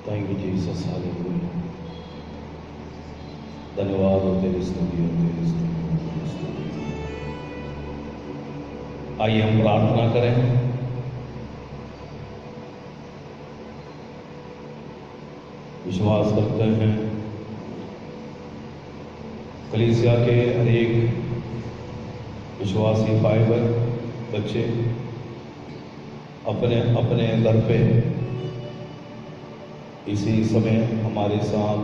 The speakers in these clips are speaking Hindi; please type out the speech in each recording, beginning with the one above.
Thank you Jesus, hallelujah. धन्यवाद हो तेरी स्तुति, हो तेरी स्तुति, हो तेरी स्तुति। आइए हम प्रार्थना करें। विश्वास करते हैं कलीसिया के हर एक विश्वासी भाई बच्चे अपने अपने घर पे इसी समय हमारे साथ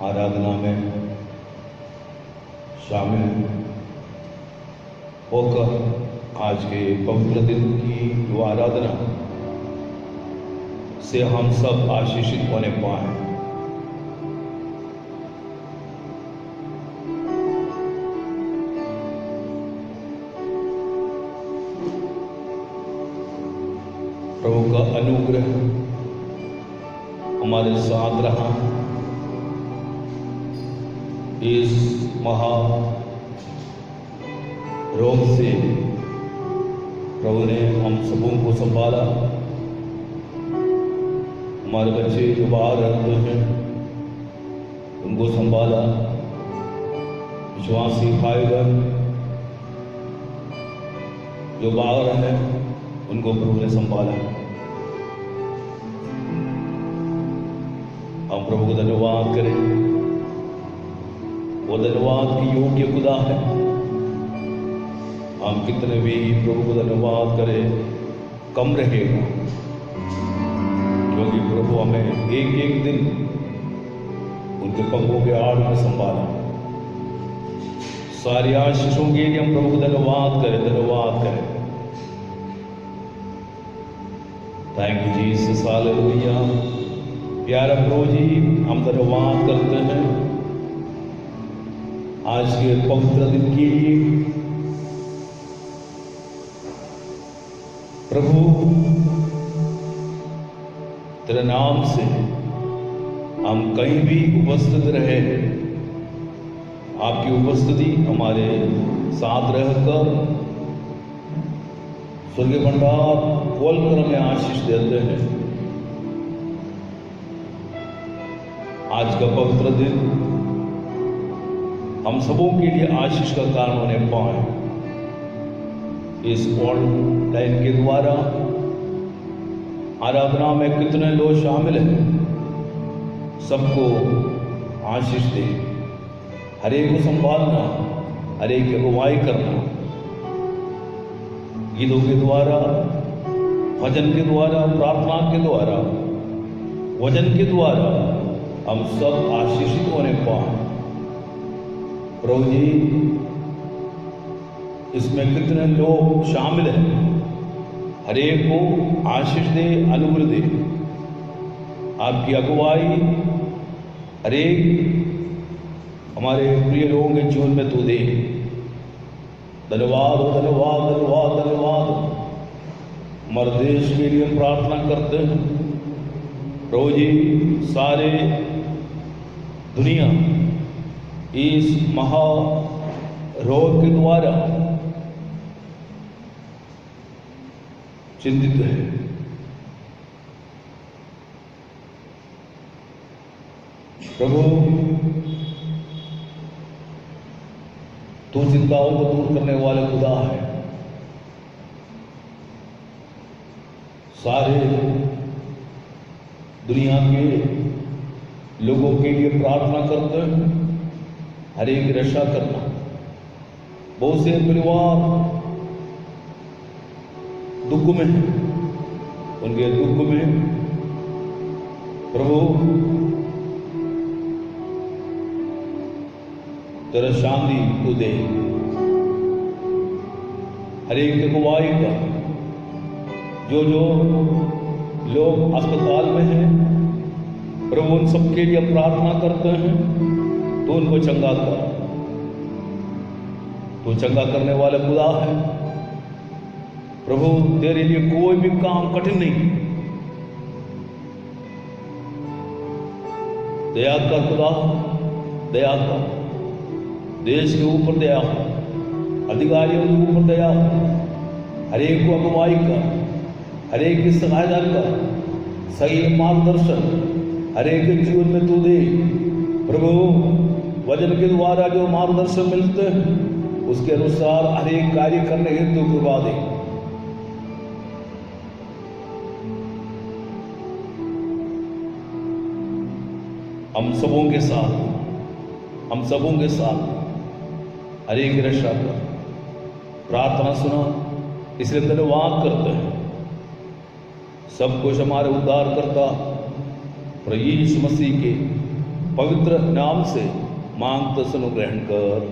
आराधना में शामिल होकर आज के पवित्र दिन की जो आराधना से हम सब आशीषित होने पाए। प्रभु का अनुग्रह हमारे साथ रहा। इस महा रोग से प्रभु ने हम सबों को संभाला। हमारे बच्चे जो बाहर रहते हैं उनको संभाला। विश्वासी भाई बहन जो बाहर हैं उनको प्रभु ने संभाला। हम प्रभु को धन्यवाद करें। वो धन्यवाद की योग्य खुदा है। हम कितने भी प्रभु को धन्यवाद करें कम रहेगा, क्योंकि प्रभु हमें एक एक दिन उनके पंखों के आड़ में संभाला। सारी आशीषों के लिए हम प्रभु को धन्यवाद करें, धन्यवाद करें। Thank you Jesus, hallelujah. प्यारा प्रभु जी, हम धन्यवाद करते हैं आज के पवित्र दिन के लिए। प्रभु तेरे नाम से हम कहीं भी उपस्थित रहे, आपकी उपस्थिति हमारे साथ रहकर स्वर्गीय भंडार खोलकर हमें आशीष देते हैं। आज का पवित्र दिन हम सबों के लिए आशीष का कारण होने पाए। इस ऑनलाइन के द्वारा आराधना में कितने लोग शामिल हैं, सबको आशीष दे। हर एक को संभालना, हर एक की अगुवाई करना। गीतों के द्वारा, भजन के द्वारा, प्रार्थना के द्वारा, वचन के द्वारा हम सब आशीषित होने पाए। प्रभु जी, इसमें कितने लोग शामिल हैं, हर एक को आशीष दे, अनुग्रह दे। आपकी अगुवाई हर एक हमारे प्रिय लोगों के जीवन में तू दे। धन्यवाद, धन्यवाद, धन्यवाद, धन्यवाद। हमारे देश के लिए हम प्रार्थना करते हैं प्रभु जी। सारे दुनिया इस महा रोग के द्वारा चिंतित है। प्रभु, तू चिंताओं को दूर करने वाले खुदा है। सारे दुनिया के लोगों के लिए प्रार्थना करते हैं, हर एक की रक्षा करना। बहुत से परिवार दुख में हैं, उनके दुख में प्रभु तेरा शांति तू दे। हर एक की अगुवाई का, जो जो लोग अस्पताल में हैं प्रभु, उन सबके लिए प्रार्थना करते हैं तो उनको चंगा कर। तो चंगा करने वाला खुदा है प्रभु। तेरे लिए कोई भी काम कठिन नहीं। दया कर खुदा, दया कर। देश के ऊपर दया हो, अधिकारियों के ऊपर दया हो। हर एक को अगुवाई कर, हर एक की सहायता कर। सही मार्गदर्शन हर एक के जीवन में तू दे प्रभु। वचन के द्वारा जो मार्गदर्शन मिलते हैं उसके अनुसार हर एक कार्य करने हेतु कृपा दे। हम सबों के साथ हर एक रक्षा कर प्रार्थना सुना, इसलिए धन्यवाद करते हैं। सब कुछ हमारे उद्धार करता प्रभु यीशु मसीह के पवित्र नाम से मांगते सुनो ग्रहण कर,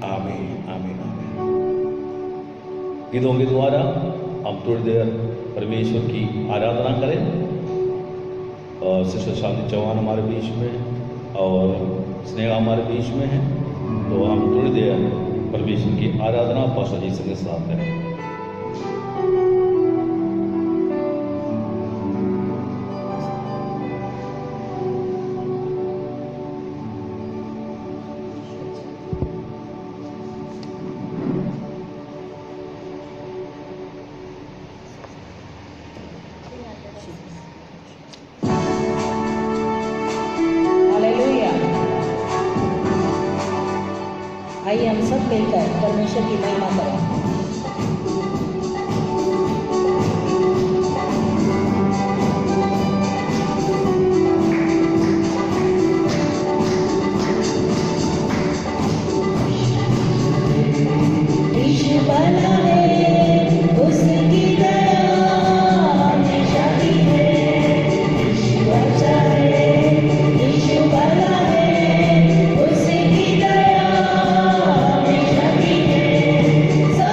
आमीन आमीन आमीन। गीतों के द्वारा हम थोड़ी देर परमेश्वर की आराधना करें। सिस्टर शांति चौहान हमारे बीच में और स्नेहा हमारे बीच में है, तो हम थोड़ी देर परमेश्वर की आराधना पास्टर जी के साथ करें। आइए हम सब मिलकर परमेश्वर की महिमा करें। So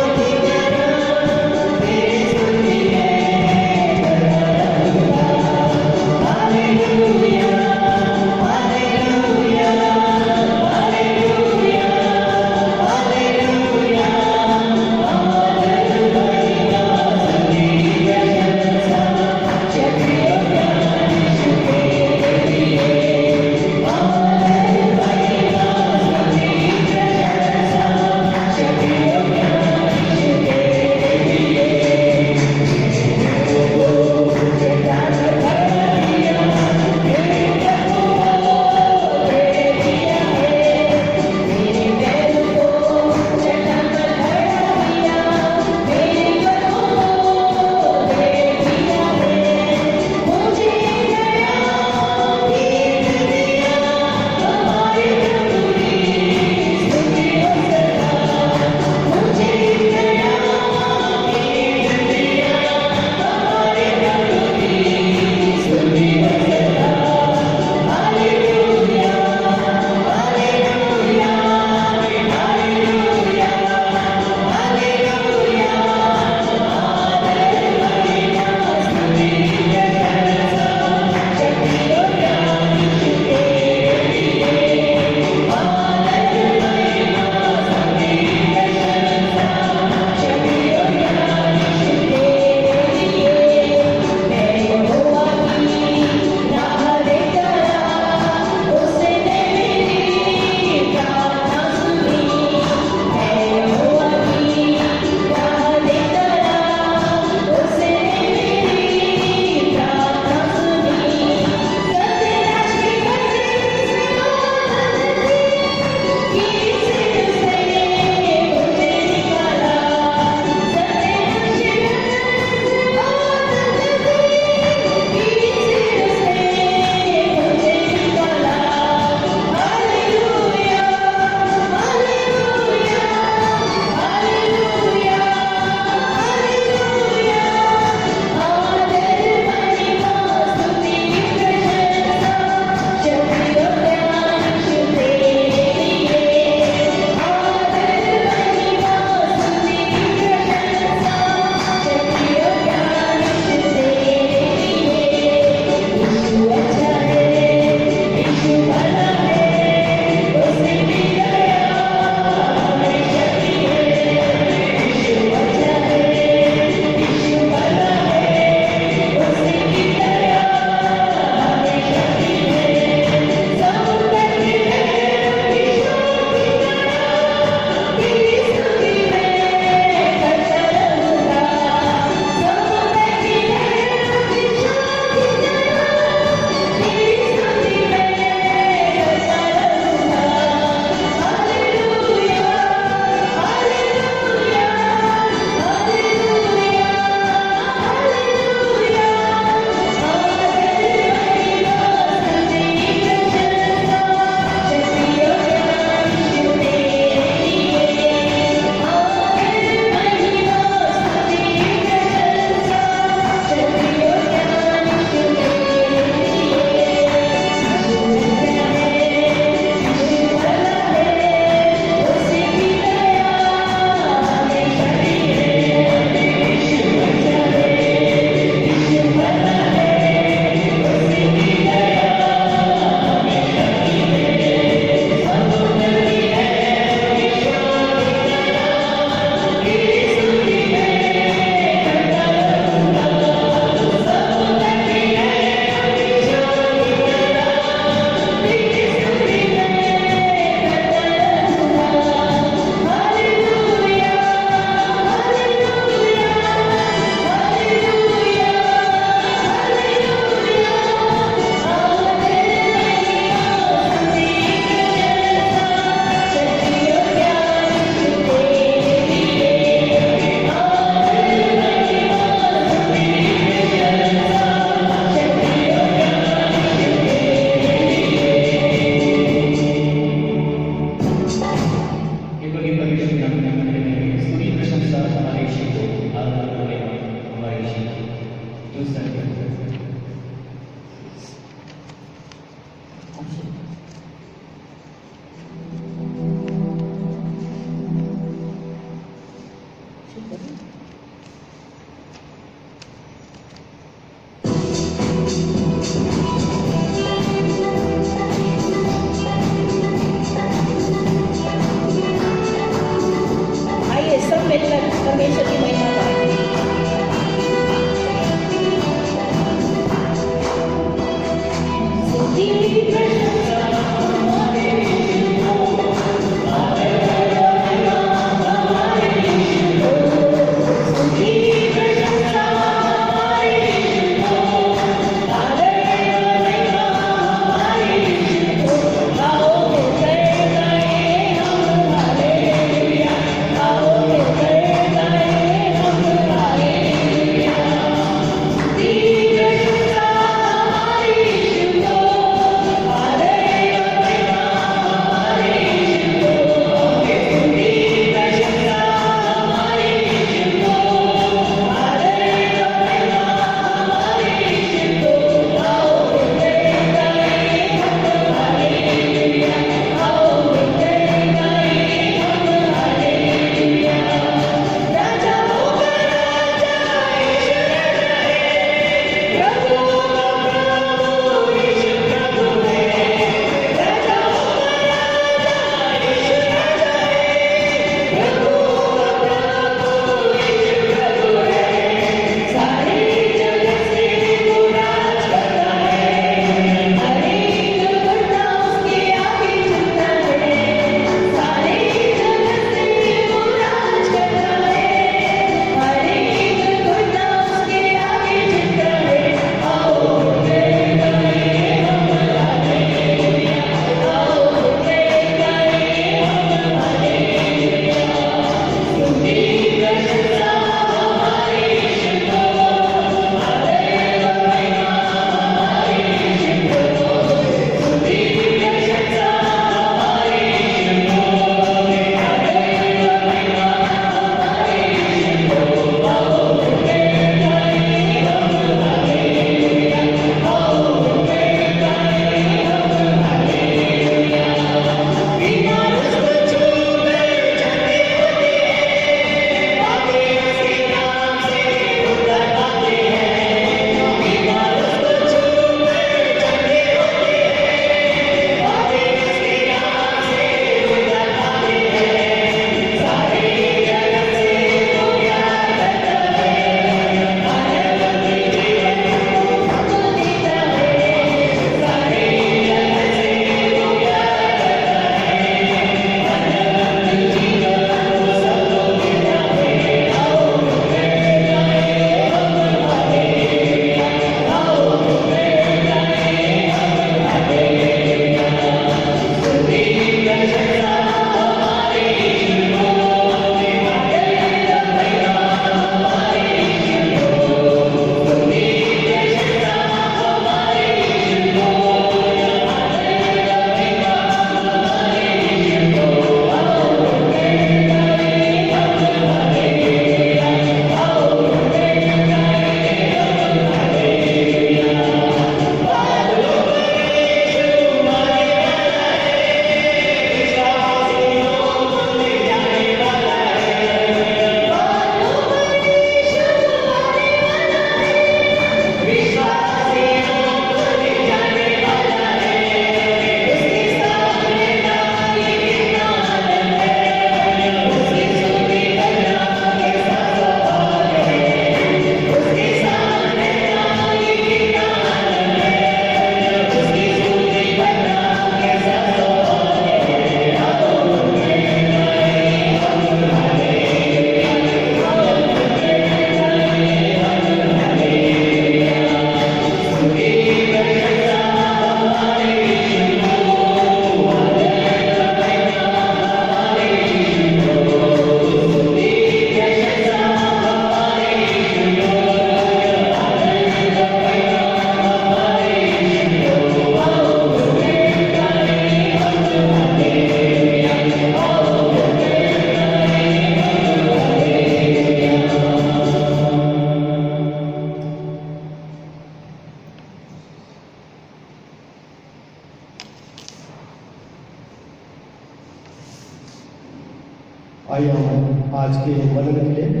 आइए हम आज के मनन के लिए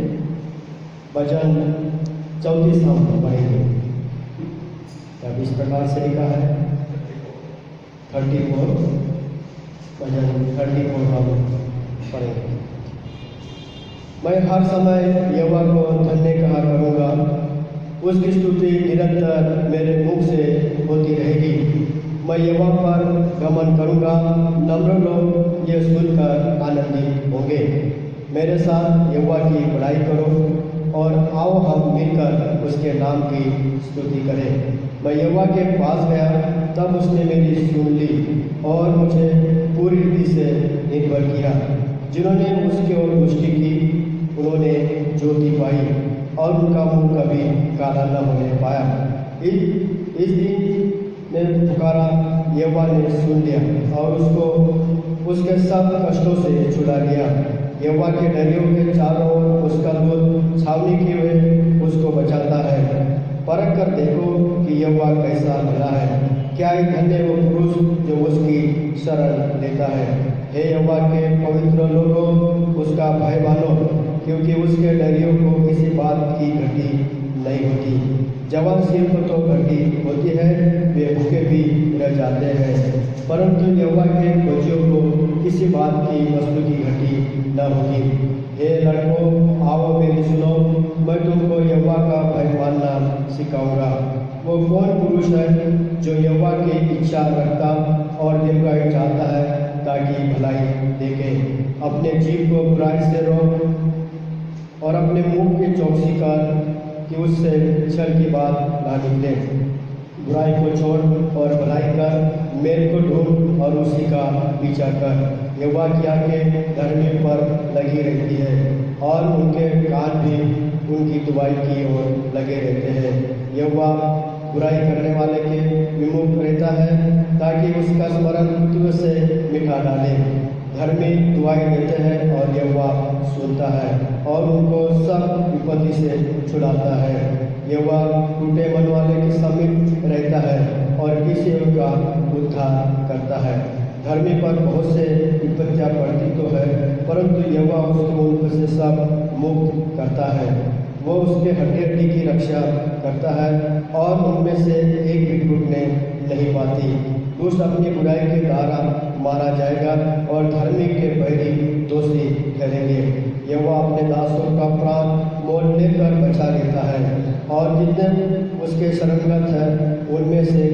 भजन 34 हम पढ़ेंगे। तब इस प्रकार से लिखा है 34 भजन 34 हम पढ़ेंगे। मैं हर समय यहोवा को धन्य कहा करूँगा, उसकी स्तुति निरंतर मेरे मुख से होती रहेगी। मैं यहोवा पर गमन करूँगा, नम्र लोग ये सुनकर आनंदित होंगे। मेरे साथ यहोवा की बड़ाई करो और आओ हम मिलकर उसके नाम की स्तुति करें। मैं यहोवा के पास गया, तब उसने मेरी सुन ली और मुझे पूरी रीति से निर्भर किया। जिन्होंने उसकी ओर दृष्टि की, उन्होंने ज्योति पाई और उनका मुंह कभी काला न होने पाया। इस दिन ने पुकारा, यहोवा ने सुन लिया और उसको उसके सब कष्टों से छुड़ा लिया। यहोवा के डरियों के चारों ओर उसका दूत छावनी किए हुए उसको बचाता है। परख कर देखो कि यहोवा कैसा भला है, क्या ही धन्य वो पुरुष जो उसकी शरण लेता है। हे यहोवा के पवित्र लोगों, उसका भय मानो, क्योंकि उसके डरियों को किसी बात की घटी नहीं होती। जवान सिर को तो घटी होती है, वे भूखे भी रह जाते हैं, परंतु यहोवा के खोजियों को किसी बात की वस्तु की घटी न होगी। हे लड़कों, आओ मेरी सुनो, मैं तुमको यहोवा का भय मानना सिखाऊंगा। वो कौन पुरुष है जो यहोवा की इच्छा रखता और दीर्घायु चाहता है, ताकि भलाई देखे। अपने जीव को बुराई से रोक और अपने मुंह की चौकसी कर कि उससे छल की बात ना निकले। बुराई को छोड़ और भलाई कर, मेल को ढूंढ और उसी का पीछा कर। यहोवा की आंखें धर्मी पर लगी रहती है और उनके कान भी उनकी दुआई की ओर लगे रहते हैं। यहोवा बुराई करने वाले के विमुख रहता है, ताकि उसका स्मरण पृथ्वी से मिटा डाले। धर्मी दुआई देते हैं और यहोवा सुनता है और उनको सब विपत्ति से छुड़ाता है। यहोवा टूटे मन वाले के समीप रहता है और किसी का उद्धार करता है। धर्मी पर बहुत से विपत्तियाँ पड़ती तो है, परंतु यहोवा उसको उनसे सब मुक्त करता है। वो उसके हड्डी की रक्षा करता है और उनमें से एक भी टूटने नहीं पाती। दुष्ट अपनी बुराई के द्वारा मारा जाएगा और धर्मी के बैरी दोषी ठहरेंगे। यहोवा अपने दासों का प्राण मोल लेकर बचा लेता है और जितने उसके शरणगत हैं, उनमें से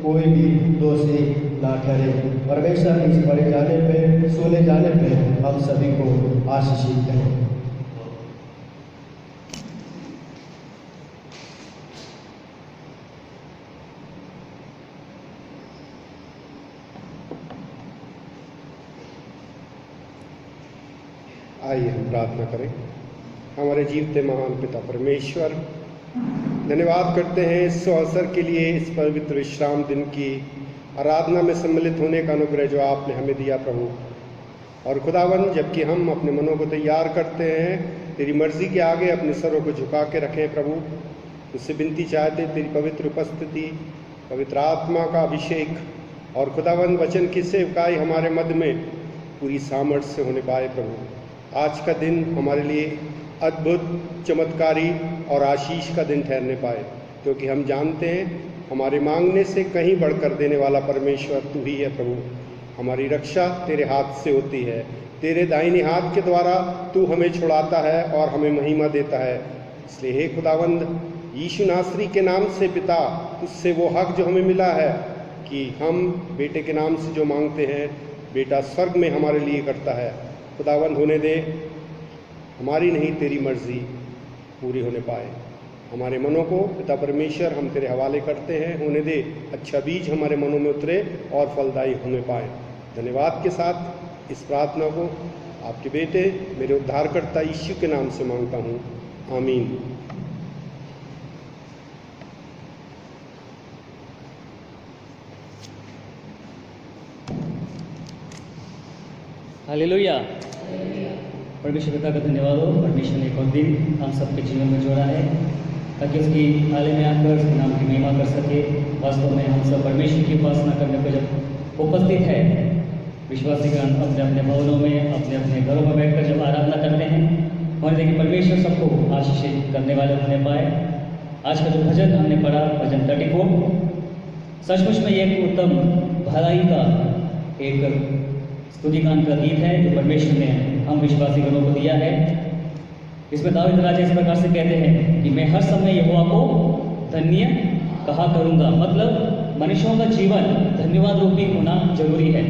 कोई भी दोषी ना ठहरे। परमेश्वर इस पढ़े जाने पे, सुने जाने पे हम सभी को आशीषित करें। आइए हम प्रार्थना करें। हमारे जीवते महान पिता परमेश्वर, धन्यवाद करते हैं इस अवसर के लिए, इस पवित्र विश्राम दिन की आराधना में सम्मिलित होने का अनुग्रह जो आपने हमें दिया प्रभु। और खुदावन, जबकि हम अपने मनों को तैयार करते हैं तेरी मर्जी के आगे अपने सरों को झुका के रखें प्रभु, उससे विनती चाहते तेरी पवित्र उपस्थिति, पवित्र आत्मा का अभिषेक और खुदावन वचन की सेवकाई हमारे मध्य में पूरी सामर्थ्य से होने पाए प्रभु। आज का दिन हमारे लिए अद्भुत, चमत्कारी और आशीष का दिन ठहरने पाए, क्योंकि हम जानते हैं हमारे मांगने से कहीं बढ़कर देने वाला परमेश्वर तू ही है प्रभु। हमारी रक्षा तेरे हाथ से होती है, तेरे दाहिने हाथ के द्वारा तू हमें छुड़ाता है और हमें महिमा देता है। इसलिए हे खुदावंद, यीशु नासरी के नाम से पिता, तुझसे वो हक जो हमें मिला है कि हम बेटे के नाम से जो मांगते हैं, बेटा स्वर्ग में हमारे लिए करता है। खुदावंद, होने दे, हमारी नहीं तेरी मर्जी पूरी होने पाए। हमारे मनों को पिता परमेश्वर हम तेरे हवाले करते हैं, होने दे अच्छा बीज हमारे मनों में उतरे और फलदायी होने पाए। धन्यवाद के साथ इस प्रार्थना को आपके बेटे मेरे उद्धारकर्ता यीशु के नाम से मांगता हूँ, आमीन। हालेलुया। परमेश्वर पिता का धन्यवाद हो, परमेश्वर ने एक और दिन हम सबके जीवन में जोड़ा है ताकि उसकी आले में आकर उसके नाम की महिमा कर सके। वास्तव में हम सब परमेश्वर की उपासना करने को जब उपस्थित है, विश्वासीगण अपने अपने भवनों में अपने अपने घरों में बैठकर जब आराधना करते हैं, और देखिए परमेश्वर सबको आशीषित करने वाले होने पाए। आज का जो भजन हमने पढ़ा, भजन 34, सचमुच में ये एक उत्तम भलाई का एक स्तुतिगान का गीत है जो परमेश्वर ने हम विश्वासी गणों को दिया है। इसमें दाऊद राजा इस प्रकार से कहते हैं कि मैं हर समय यहोवा को धन्य कहा करूँगा। मतलब मनुष्यों का जीवन धन्यवाद रूपी होना जरूरी है।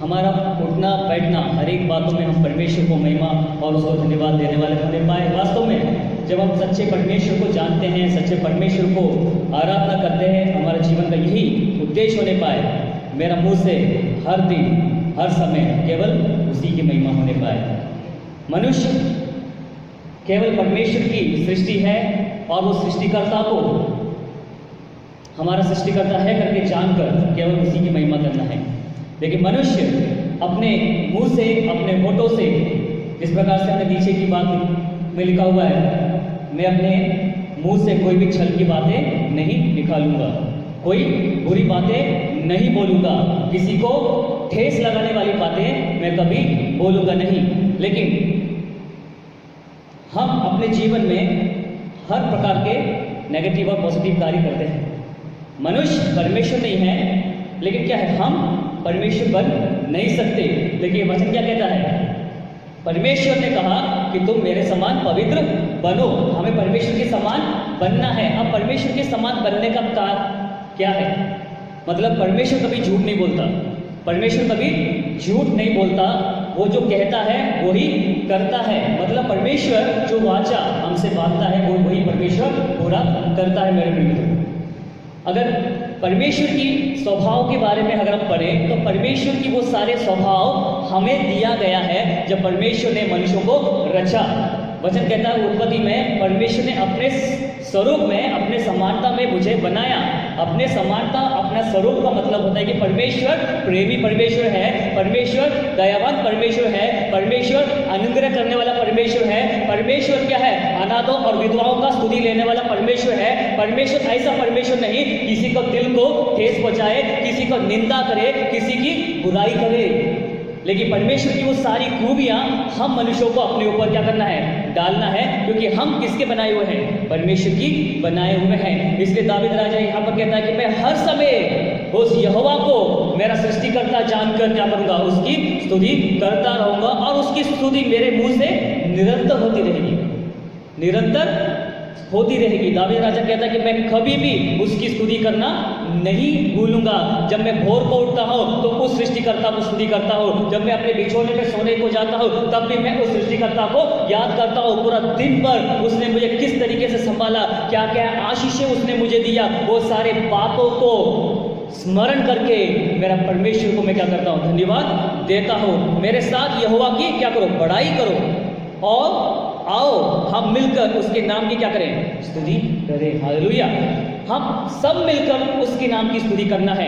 हमारा उठना बैठना हर एक बातों में हम परमेश्वर को महिमा और उसको धन्यवाद देने वाले होने पाए। वास्तव में जब हम सच्चे परमेश्वर को जानते हैं, सच्चे परमेश्वर को आराधना करते हैं, हमारे जीवन का यही उद्देश्य होने पाए, मेरा मुंह से हर दिन हर समय केवल उसी की महिमा होने पाए। मनुष्य केवल परमेश्वर की सृष्टि है और वो सृष्टिकर्ता को हमारा सृष्टिकर्ता है करके जानकर केवल उसी की महिमा करना है। लेकिन मनुष्य अपने मुंह से, अपने होठों से, इस प्रकार से हमने नीचे की बात में लिखा हुआ है, मैं अपने मुंह से कोई भी छल की बातें नहीं निकालूंगा, कोई बुरी बातें नहीं बोलूंगा, किसी को ठेस लगाने वाली बातें मैं कभी बोलूंगा नहीं। लेकिन हम अपने जीवन में हर प्रकार के नेगेटिव और पॉजिटिव कार्य करते हैं। मनुष्य परमेश्वर नहीं है, लेकिन क्या है, हम परमेश्वर बन नहीं सकते। लेकिन वचन क्या कहता है? परमेश्वर ने कहा कि तुम मेरे समान पवित्र बनो। हमें परमेश्वर के समान बनना है। अब परमेश्वर के समान बनने का कारण क्या है? मतलब परमेश्वर कभी झूठ नहीं बोलता, परमेश्वर कभी झूठ नहीं बोलता, वो जो कहता है वही करता है। मतलब परमेश्वर जो वाचा हमसे बांधता है वो वही परमेश्वर पूरा करता है। मेरे प्रिय, अगर परमेश्वर की स्वभाव के बारे में अगर हम पढ़ें तो परमेश्वर की वो सारे स्वभाव हमें दिया गया है जब परमेश्वर ने मनुष्यों को रचा। वचन कहता है उत्पत्ति में परमेश्वर ने अपने स्वरूप में, अपने समानता में मुझे बनाया। अपने समानता, अपना स्वरूप का मतलब होता है कि परमेश्वर प्रेमी परमेश्वर है, परमेश्वर दयावान परमेश्वर है, परमेश्वर अनुग्रह करने वाला परमेश्वर है, परमेश्वर क्या है, अनाथों और विधवाओं का स्तुति लेने वाला परमेश्वर है। परमेश्वर ऐसा परमेश्वर नहीं किसी को दिल को ठेस पहुंचाए, किसी को निंदा करे, किसी की बुराई करे। लेकिन परमेश्वर की वो सारी खूबियां हम मनुष्यों को अपने ऊपर क्या करना है, डालना है, क्योंकि हम किसके बनाए हुए हैं? परमेश्वर की बनाए हुए हैं। इसलिए दाऊद राजा यहाँ पर कहता है कि मैं हर समय उस यहोवा को मेरा सृष्टिकर्ता जानकर क्या करूंगा, उसकी स्तुति करता रहूंगा और उसकी स्तुति मेरे मुंह से निरंतर होती रहेगी, निरंतर होती रहेगी। दाऊद राजा कहता है कि मैं कभी भी उसकी स्तुति करना नहीं भूलूंगा। जब मैं भोर को उठता हूँ तो उस सृष्टिकर्ता को स्तुति करता हूँ, जब मैं अपने बिछौने पे सोने को जाता हूँ तब भी मैं उस सृष्टिकर्ता को याद करता हूँ। पूरा दिन भर उसने मुझे किस तरीके से संभाला, क्या क्या आशीषें उसने मुझे दिया, वो सारे बातों को स्मरण करके मेरा परमेश्वर को मैं क्या करता हूँ, धन्यवाद देता हूँ। मेरे साथ यहोवा की क्या करो, बड़ाई करो और आओ हम मिलकर उसके नाम की क्या करें, स्तुति करें। हालेलुया। हम सब मिलकर उसके नाम की स्तुति करना है।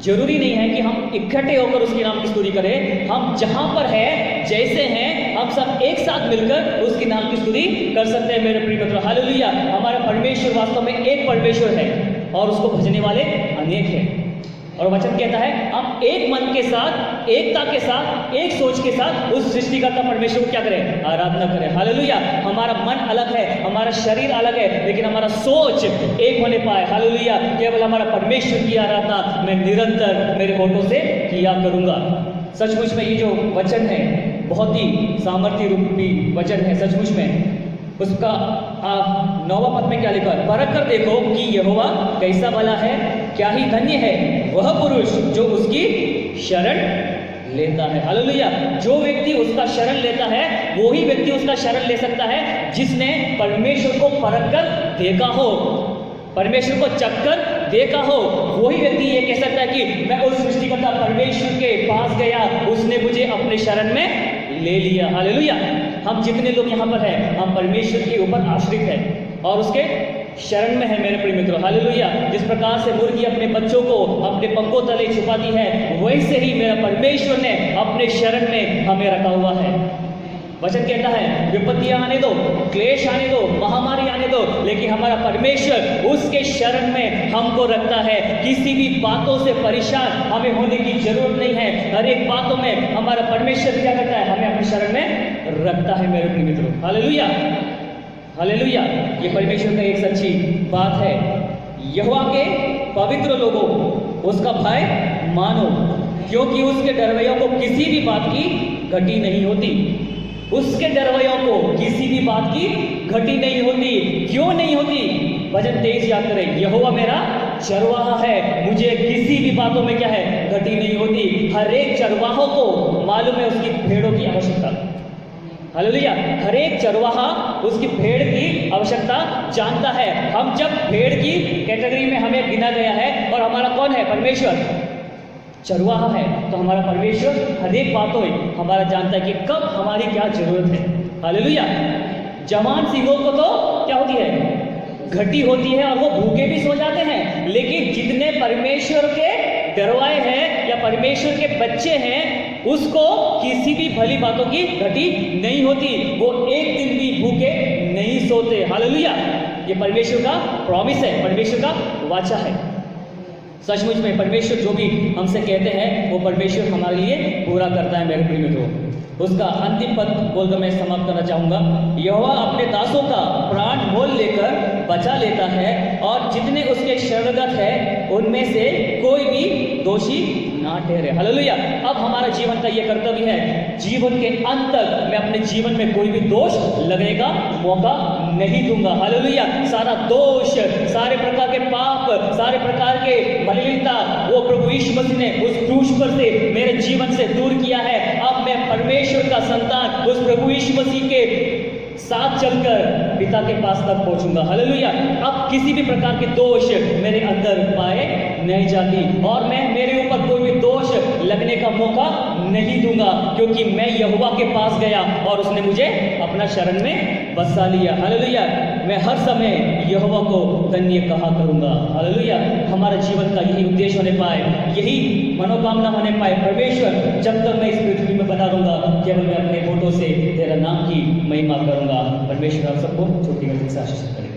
जरूरी नहीं है कि हम इकट्ठे होकर उसके नाम की स्तुति करें। हम जहां पर है, जैसे हैं, हम सब एक साथ मिलकर उसके नाम की स्तुति कर सकते हैं। मेरे प्रिय मित्रों, हालेलुया। हमारा परमेश्वर वास्तव में एक परमेश्वर है और उसको भजने वाले अनेक हैं। और वचन कहता है हम एक मन के साथ, एकता के साथ, एक सोच के साथ उस सृष्टिकर्ता परमेश्वर को क्या करें, आराधना करें। हालेलुया। हमारा मन अलग है, हमारा शरीर अलग है, लेकिन हमारा सोच एक होने पाए। हालेलुया। केवल हमारा परमेश्वर की आराधना मैं निरंतर मेरे होठों से किया करूंगा। सचमुच में ये जो वचन है बहुत ही सामर्थ्य रूपी वचन है। सचमुच में उसका 9वां पद में क्या लिखा है, परख कर देखो कि यहोवा कैसा भला है, क्या ही धन्य है वह पुरुष जो उसकी शरण लेता है। हालेलुया। जो व्यक्ति उसका शरण लेता है वो ही व्यक्ति उसका शरण ले सकता है जिसने परमेश्वर को परख कर देखा हो, परमेश्वर को चखकर देखा हो। वही व्यक्ति ये कह सकता है कि मैं उस सृष्टिकर्ता परमेश्वर के पास गया, उसने मुझे अपने शरण में ले लिया। हालेलुया। हम जितने लोग यहाँ पर हैं हम परमेश्वर के ऊपर आश्रित हैं और उसके शरण में है। मेरे प्रिय मित्रों, हालेलुया। जिस प्रकार से मुर्गी अपने बच्चों को अपने पंखों तले छुपाती है, वैसे ही मेरा परमेश्वर ने अपने शरण में हमें रखा हुआ है। वचन कहता है विपत्तियां आने दो, क्लेश आने दो, महामारी आने दो, लेकिन हमारा परमेश्वर उसके शरण में हमको रखता है। किसी भी बातों से परेशान हमें होने की जरूरत नहीं है। हर एक बातों में हमारा परमेश्वर क्या करता है, हमें अपने शरण में रखता है मेरे प्रिय मित्रों। Hallelujah, hallelujah. ये परमेश्वर का एक सच्ची बात है। यहोवा के पवित्र लोगों उसका भय मानो, क्योंकि उसके डरवैयों को किसी भी बात की घटी नहीं होती। उसके डरवैयों को किसी भी बात की घटी नहीं होती। क्यों नहीं होती? वचन 23 याद करें, यहोवा मेरा चरवाहा है, मुझे किसी भी बातों में क्या है, घटी नहीं होती। हर एक चरवाहों को मालूम है उसकी भेड़ों की आवश्यकता। हालेलुया। हर एक चरवाहा उसकी भेड़ की आवश्यकता जानता है। हम जब भेड़ की कैटेगरी में हमें गिना गया है, और हमारा कौन है, परमेश्वर चरवाहा है, तो हमारा परमेश्वर हर एक बातों में हमारा जानता है कि कब हमारी क्या जरूरत है। हालेलुया। जवान सिंहों को तो क्या होती है, घटी होती है, और वो भूखे भी सो जाते हैं। लेकिन जितने परमेश्वर के डरवाए हैं या परमेश्वर के बच्चे हैं, उसको किसी भी भली बातों की घटी नहीं होती। वो एक दिन भी भूखे नहीं सोते। हालेलुया। ये परमेश्वर का प्रॉमिस है, परमेश्वर का वाचा है। सचमुच में परमेश्वर जो भी हमसे कहते हैं वो परमेश्वर हमारे लिए पूरा करता है मेरे प्रिय मित्रों। उसका अंतिम पद बोलकर मैं समाप्त करना चाहूंगा। यहोवा अपने दासों का प्राण मोल लेकर बचा लेता है, और जितने उसके शरणगत है उनमें से कोई भी दोषी ना ठहरे। हालेलुया। अब हमारा जीवन का यह कर्तव्य है, जीवन के अंत तक मैं अपने जीवन में कोई भी दोष लगने का मौका नहीं दूंगा। हालेलुया। सारा दोष, सारे प्रकार के पाप, सारे प्रकार के मलिनता वो प्रभु यीशु मसीह ने उस क्रूस पर से मेरे जीवन से दूर किया है। अब मैं परमेश्वर का संतान उस प्रभु यीशु मसीह के साथ चलकर पिता के पास तक पहुंचूंगा। हालेलुया। अब किसी भी प्रकार के दोष मेरे अंदर पाए नहीं जाती, और मैं मेरे ऊपर कोई भी दोष लगने का मौका नहीं दूंगा, क्योंकि मैं यहोवा के पास गया और उसने मुझे अपना शरण में बसा लिया। हालेलुया। मैं हर समय यहोवा को धन्य कहा करूंगा। हालेलुया। हमारा जीवन का यही उद्देश्य होने पाए, यही मनोकामना होने पाए। परमेश्वर, जब तक मैं इस पृथ्वी में बना रहूंगा, केवल मैं अपने होठों से तेरा नाम की महिमा करूंगा। परमेश्वर आप सबको छोटी गति से आशीष करें।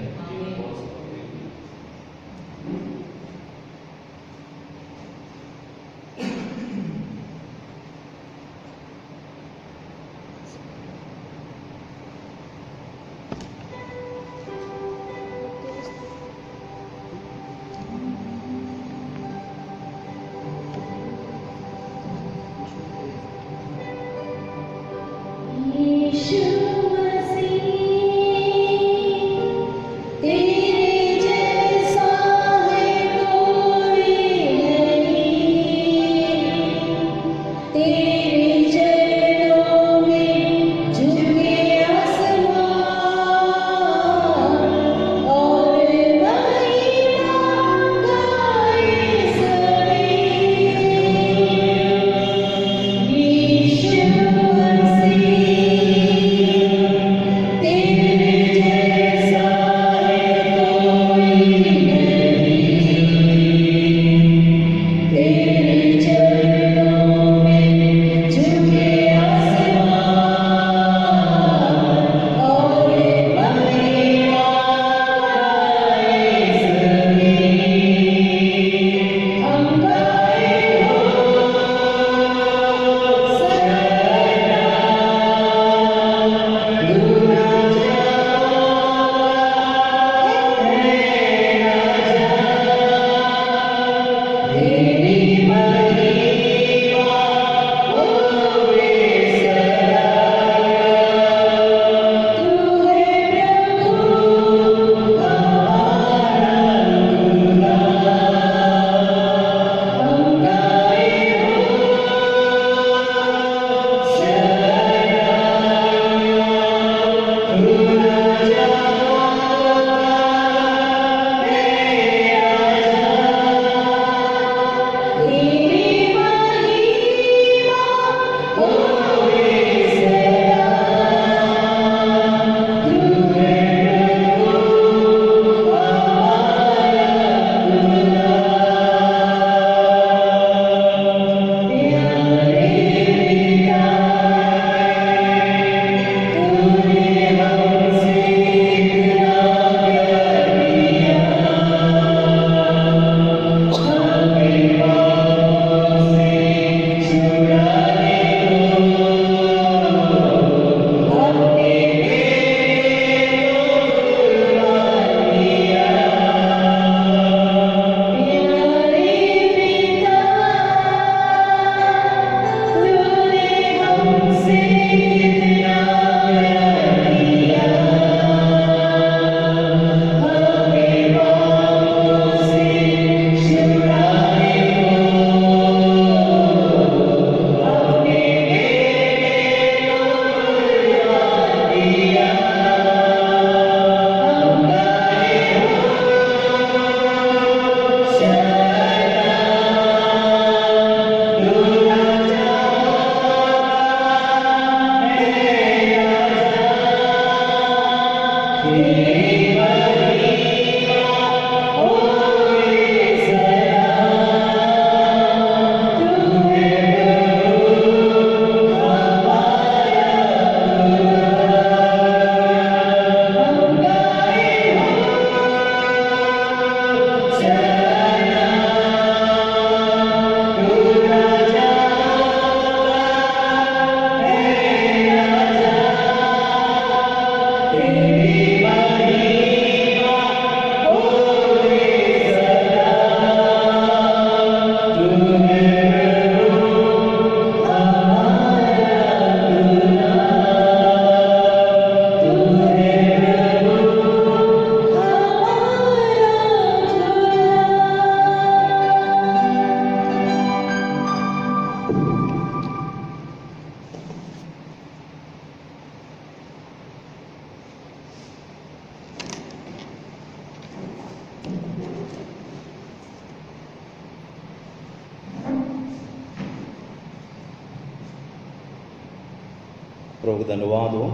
प्रभु को धन्यवाद हो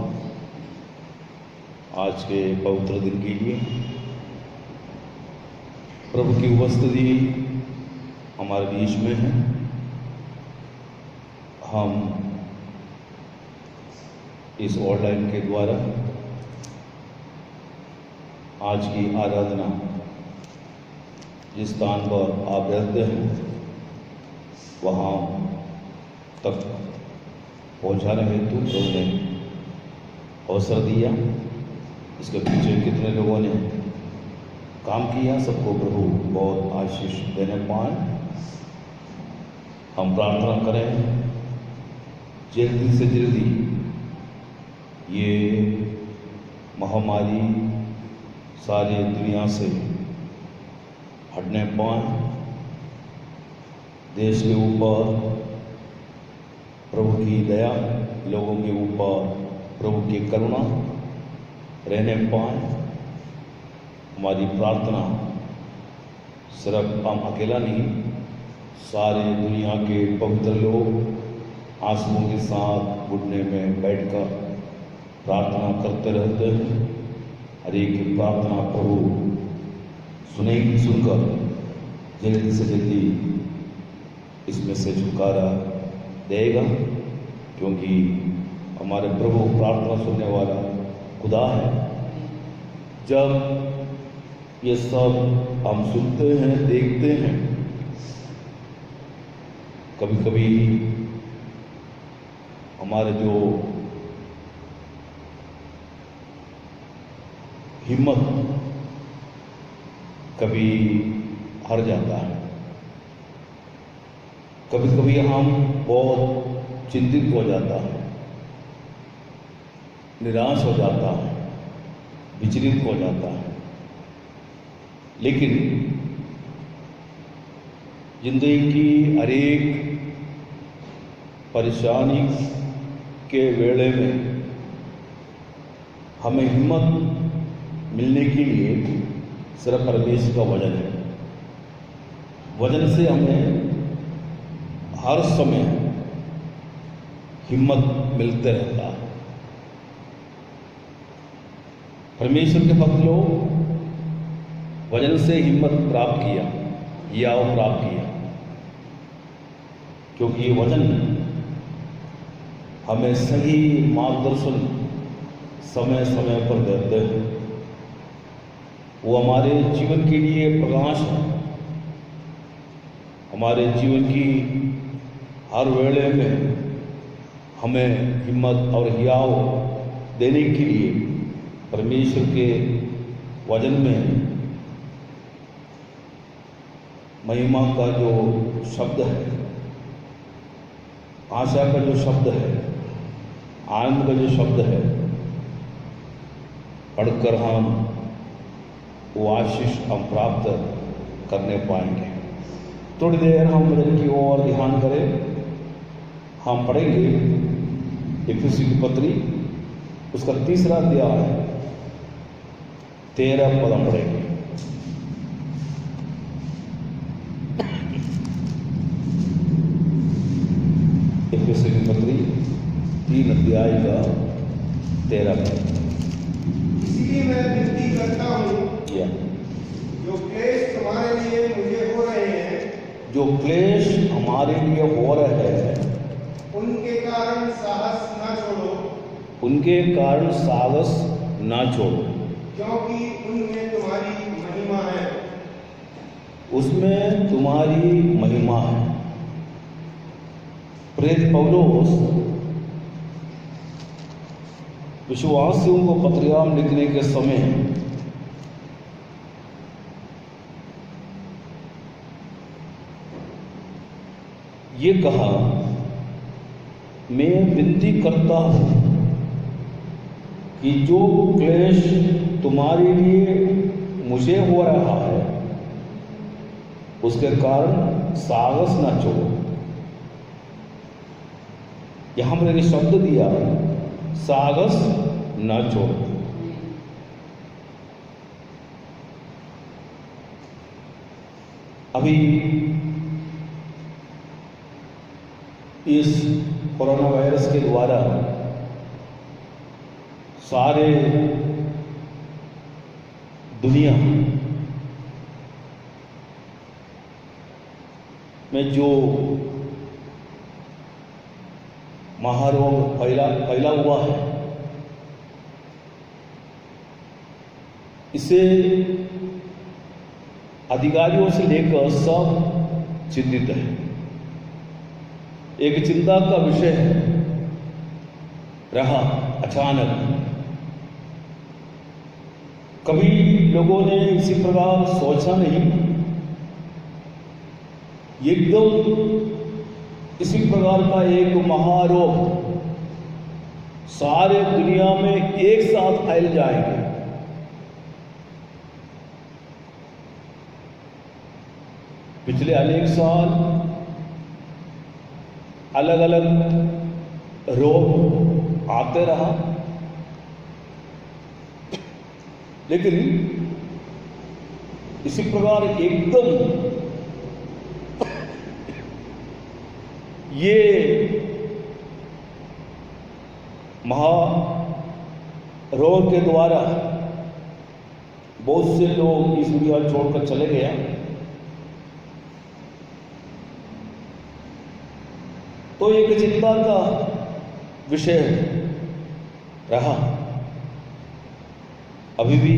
आज के पवित्र दिन के लिए। प्रभु की उपस्थिति हमारे बीच में है। हम इस ऑनलाइन के द्वारा आज की आराधना जिस स्थान पर आप रहते हैं वहाँ तक पहुँचाने हेतु प्रभु ने अवसर दिया। इसके पीछे कितने लोगों ने काम किया, सबको प्रभु बहुत आशीष देने पाए। हम प्रार्थना करें जल्दी से जल्दी ये महामारी सारी दुनिया से हटने पाए। देश के ऊपर प्रभु की दया, लोगों के ऊपर प्रभु की करुणा रहने पाए। हमारी प्रार्थना सिर्फ हम अकेला नहीं, सारे दुनिया के पवित्र लोग आंसुओं के साथ घुटने में बैठकर प्रार्थना करते रहते हैं। हर एक की प्रार्थना प्रभु सुनकर जल्दी से जल्दी इसमें से छुटकारा देगा, क्योंकि हमारे प्रभु प्रार्थना सुनने वाला खुदा है। जब ये सब हम सुनते हैं, देखते हैं, कभी कभी हमारे जो हिम्मत कभी हार जाता है। कभी कभी हम बहुत चिंतित हो जाता है, निराश हो जाता है, विचलित हो जाता है। लेकिन जिंदगी की हर एक परेशानी के वेले में हमें हिम्मत मिलने के लिए सिर्फ परमेश्वर का वचन है। वचन से हमें हर समय हिम्मत मिलते रहता है। परमेश्वर के भक्त लोग वचन से हिम्मत प्राप्त किया या प्राप्त किया, क्योंकि ये वचन हमें सही मार्गदर्शन समय समय पर देते हैं। वो हमारे जीवन के लिए प्रकाश है। हमारे जीवन की हर वेले में हमें हिम्मत और हियाव देने के लिए परमेश्वर के वचन में महिमा का जो शब्द है, आशा का जो शब्द है, आनंद का जो शब्द है, पढ़कर हम वो आशीष हम प्राप्त करने पाएंगे। थोड़ी देर हम वचन की ओर ध्यान करें। हम पढ़ेंगे इफिसी की पत्री, उसका 3रा अध्याय 13 पद हम पढ़ेंगे। इफिसी की पत्री 3 अध्याय का 13 पद। इसलिए मैं विनती करता हूँ, या जो क्लेश तुम्हारे लिए मुझे हो रहे हैं, जो क्लेश हमारे लिए हो रहे हैं, उनके कारण साहस न छोड़ो, उनके कारण साहस ना छोड़ो, क्योंकि उनमें तुम्हारी महिमा है। उसमें तुम्हारी महिमा है। प्रेरित पौलुस विश्वासियों को पत्रियां लिखने के समय ये कहा, मैं विनती करता हूं कि जो क्लेश तुम्हारे लिए मुझे हो रहा है उसके कारण साहस ना छोड़ो। यहां पर एक शब्द दिया, साहस ना छोड़ो। अभी इस कोरोना वायरस के द्वारा सारे दुनिया में जो महारोग फैला हुआ है, इसे अधिकारियों से लेकर सब चिंतित है। एक चिंता का विषय रहा अचानक। कभी लोगों ने इसी प्रकार सोचा नहीं, एकदम इसी प्रकार का एक महारोग सारे दुनिया में एक साथ फैल जाएंगे। पिछले अनेक साल अलग अलग रोग आते रहा, लेकिन इसी प्रकार एकदम ये महारोग के द्वारा बहुत से लोग इस दुनिया छोड़कर चले गए। तो एक चिंता का विषय रहा। अभी भी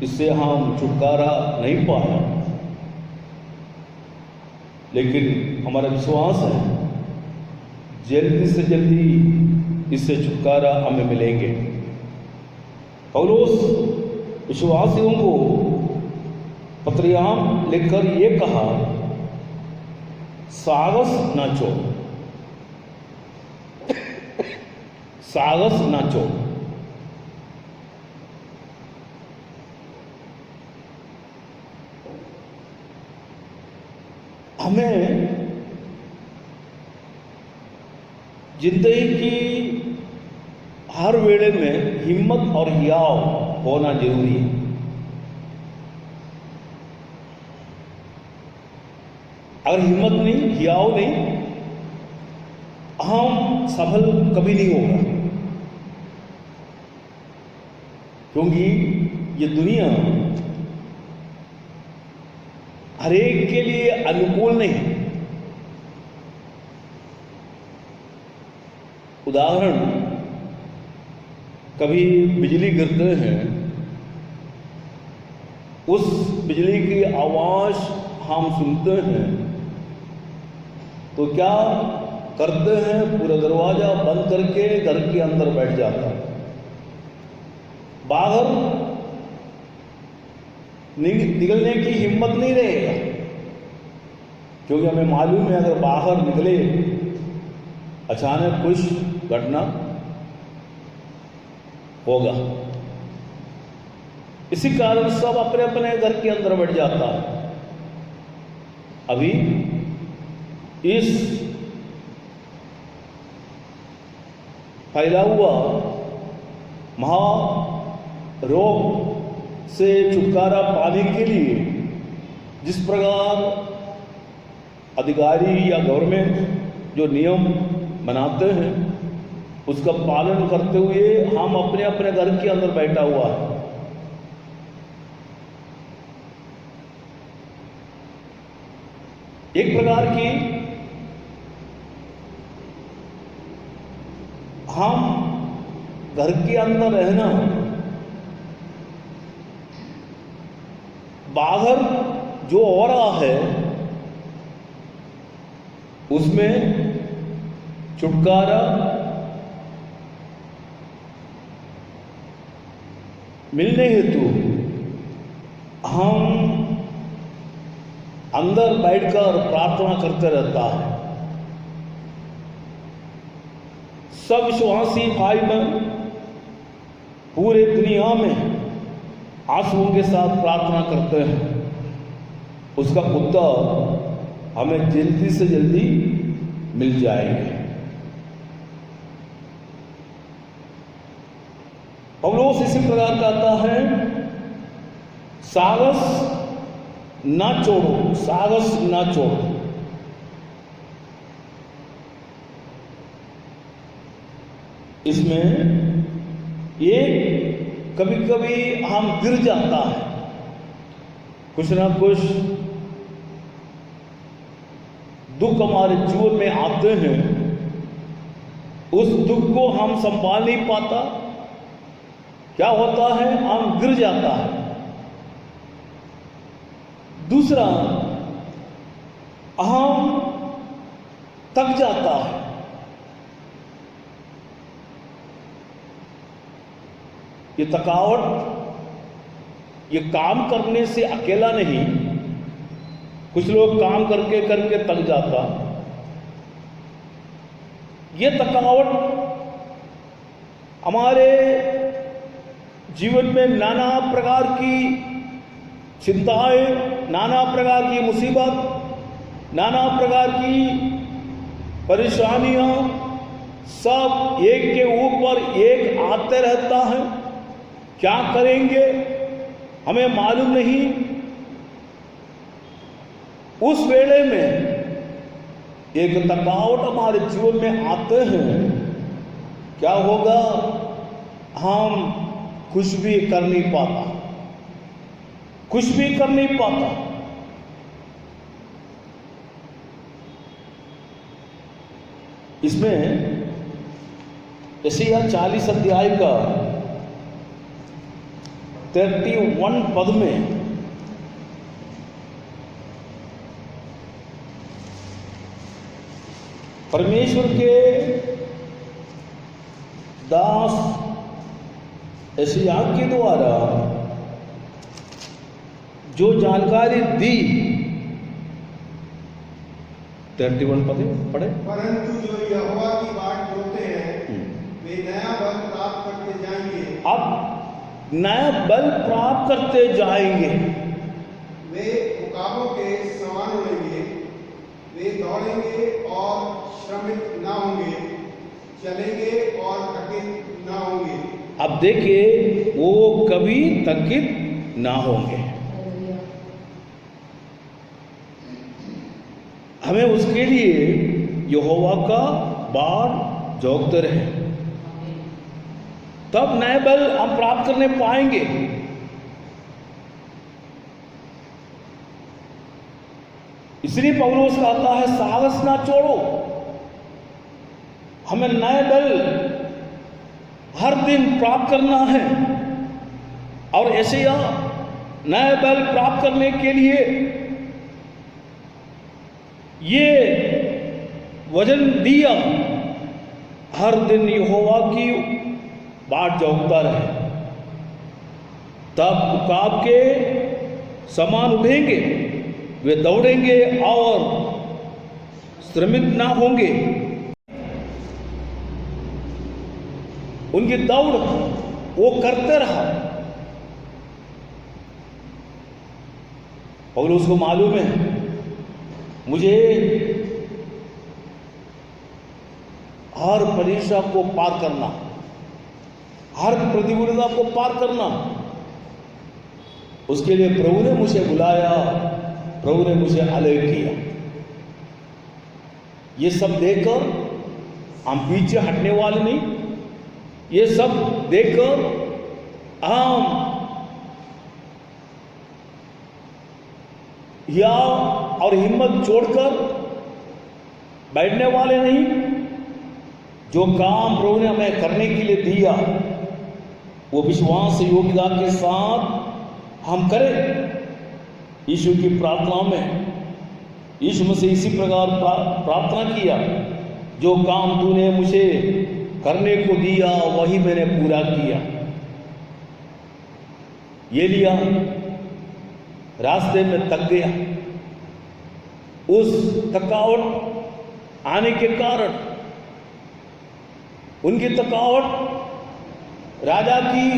इससे हम छुटकारा नहीं पाया, लेकिन हमारा विश्वास है जल्दी से जल्दी इससे छुटकारा हमें मिलेंगे। पौलुस विश्वासियों को पत्रियां लिखकर ये कहा, साहस ना छोड़, साहस ना छोड़। हमें जिंदगी की हर वेले में हिम्मत और हियाव होना जरूरी है। अगर हिम्मत नहीं, हियाव नहीं, हम सफल कभी नहीं होगा, क्योंकि ये दुनिया हर एक के लिए अनुकूल नहीं। उदाहरण, कभी बिजली गिरते हैं, उस बिजली की आवाज हम सुनते हैं तो क्या करते हैं, पूरा दरवाजा बंद करके घर के अंदर बैठ जाता है। बाहर निकलने की हिम्मत नहीं रहेगा, क्योंकि हमें मालूम है अगर बाहर निकले अचानक कुछ घटना होगा। इसी कारण सब अपने अपने घर के अंदर बैठ जाता है। अभी इस फैला हुआ महारोग से छुटकारा पाने के लिए जिस प्रकार अधिकारी या गवर्नमेंट जो नियम बनाते हैं उसका पालन करते हुए हम अपने अपने घर के अंदर बैठा हुआ है। एक प्रकार की हम घर के अंदर रहना, बाहर जो हो रहा है उसमें छुटकारा मिलने हेतु हम अंदर बैठकर प्रार्थना करते रहता है। सब विश्वासी भाई बहन पूरे दुनिया में आंसुओं के साथ प्रार्थना करते हैं, उसका उत्तर हमें जल्दी से जल्दी मिल जाएंगे। पौलुस इसी प्रकार कहता है, साहस ना छोड़ो, साहस ना छोड़ो। इसमें ये कभी कभी हम गिर जाता है, कुछ ना कुछ दुख हमारे जीवन में आते हैं, उस दुख को हम संभाल नहीं पाता, क्या होता है, हम गिर जाता है। दूसरा, हम थक जाता है। ये थकावट ये काम करने से अकेला नहीं, कुछ लोग काम करके करके थक जाता। ये थकावट हमारे जीवन में नाना प्रकार की चिंताएं, नाना प्रकार की मुसीबत, नाना प्रकार की परेशानियां सब एक के ऊपर एक आते रहता है। क्या करेंगे हमें मालूम नहीं। उस वेले में एक थकावट हमारे जीवन में आते हैं, क्या होगा, हम कुछ भी कर नहीं पाता, कुछ भी कर नहीं पाता। इसमें यशायाह 40 अध्याय का 31 पद में परमेश्वर के दास यशायाह के द्वारा जो जानकारी दी, 31 पद पढ़े। परंतु जो यहोवा की बाट जोते हैं वे नया बल प्राप्त करते जाएंगे। अब नया बल प्राप्त करते जाएंगे। वे उकाबों के समान उड़ेंगे, वे दौड़ेंगे और श्रमित ना होंगे, चलेंगे और थकित ना होंगे। अब देखिए, वो कभी थकित ना होंगे। हमें उसके लिए यहोवा का बाट जोगते रहे, तब नए बल हम प्राप्त करने पाएंगे। इसलिए पौलुस कहता है, साहस ना छोड़ो। हमें नए बल हर दिन प्राप्त करना है, और यशायाह नए बल प्राप्त करने के लिए ये वचन दिया, हर दिन यहोवा की बाट जोगता रहे, तब उकाब के समान उठेंगे, वे दौड़ेंगे और श्रमित ना होंगे। उनकी दौड़ वो करते रहा। और उसको मालूम है, मुझे हर परीक्षा को पार करना, हर प्रतिकूलता को पार करना, उसके लिए प्रभु ने मुझे बुलाया, प्रभु ने मुझे अलग किया। ये सब देखकर हम पीछे हटने वाले नहीं, ये सब देखकर हम या और हिम्मत छोड़कर बैठने वाले नहीं। जो काम प्रभु ने हमें करने के लिए दिया, वो विश्वास योग्यता के साथ हम करें। यीशु की प्रार्थना में यीशु मसीह इसी प्रकार प्रार्थना किया, जो काम तूने मुझे करने को दिया वही मैंने पूरा किया। ये लिया, रास्ते में थक गया। उस थकावट आने के कारण, उनकी थकावट राजा की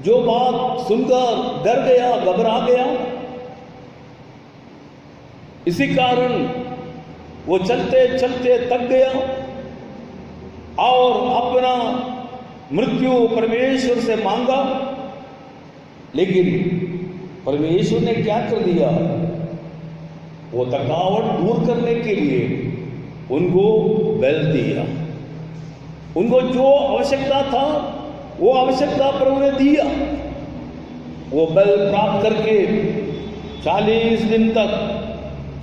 जो बात सुनकर डर गया, घबरा गया। इसी कारण वो चलते चलते थक गया और अपना मृत्यु परमेश्वर से मांगा। लेकिन परमेश्वर ने क्या कर दिया, वो थकावट दूर करने के लिए उनको बल दिया। उनको जो आवश्यकता था वो आवश्यकता प्रभु ने दिया। वो बल प्राप्त करके 40 दिन तक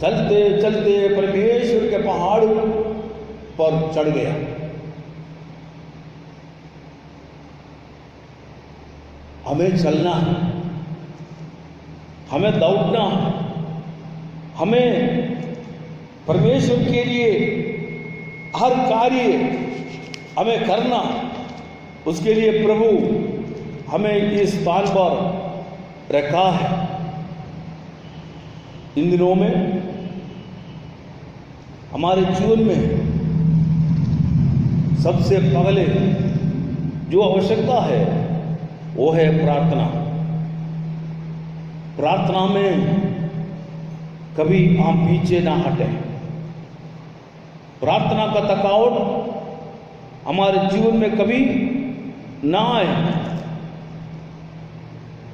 चलते चलते परमेश्वर के पहाड़ पर चढ़ गया। हमें चलना है, हमें दौड़ना है, हमें परमेश्वर के लिए हर कार्य हमें करना। उसके लिए प्रभु हमें इस स्थान पर रखा है। इन दिनों में हमारे जीवन में सबसे पहले जो आवश्यकता है वो है प्रार्थना। प्रार्थना में कभी हम पीछे ना हटें। प्रार्थना का थकावट हमारे जीवन में कभी ना आए।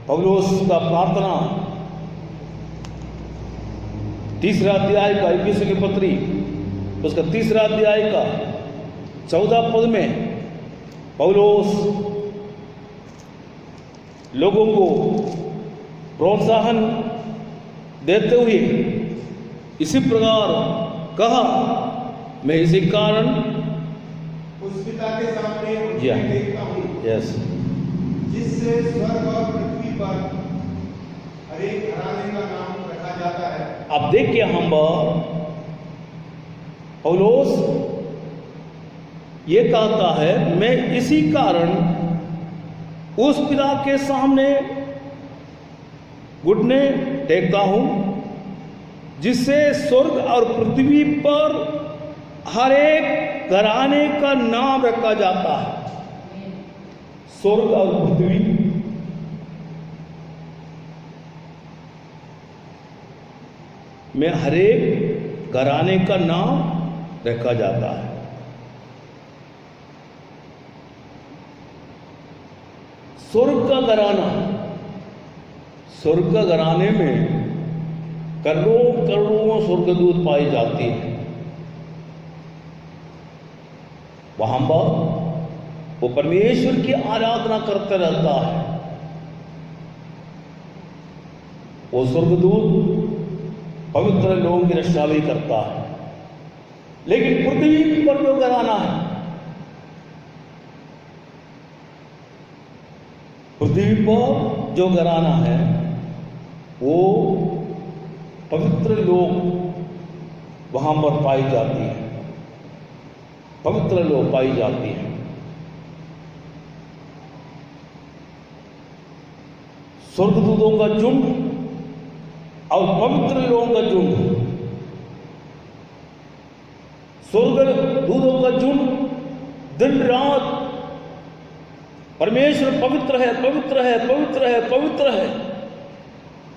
पौलुस का प्रार्थना 3 अध्याय का इफिसियों की पत्री उसका 3 अध्याय का 14 पद में पौलुस लोगों को प्रोत्साहन देते हुए इसी प्रकार कहा, मैं इसी कारण उस पिता के सामने जी हाँ। देखता हूँ यस जिससे स्वर्ग और पृथ्वी पर हर एक घराने का नाम रखा जाता है। अब देखिए हम पौलुस ये कहता है, मैं इसी कारण उस पिता के सामने घुटने टेकता हूं जिससे स्वर्ग और पृथ्वी पर हर एक घराने का नाम रखा जाता है। स्वर्ग और पृथ्वी में हर एक घराने का नाम रखा जाता है। स्वर्ग का घराना, स्वर्ग का घराने में करोड़ों करोड़ों स्वर्गदूत पाए जाते हैं। वहां पर वो परमेश्वर की आराधना करते रहता है। वो स्वर्गदूत पवित्र लोगों की रक्षा भी करता है। लेकिन पृथ्वी पर जो घराना है, पृथ्वी पर जो घराना है वो पवित्र लोग वहां पर पाई जाती है। पवित्र लोग पाई जाती है। स्वर्गदूतों का झुंड और पवित्र लोगों का झुंड। स्वर्गदूतों का झुंड दिन रात परमेश्वर पवित्र है, पवित्र है, पवित्र है, पवित्र है।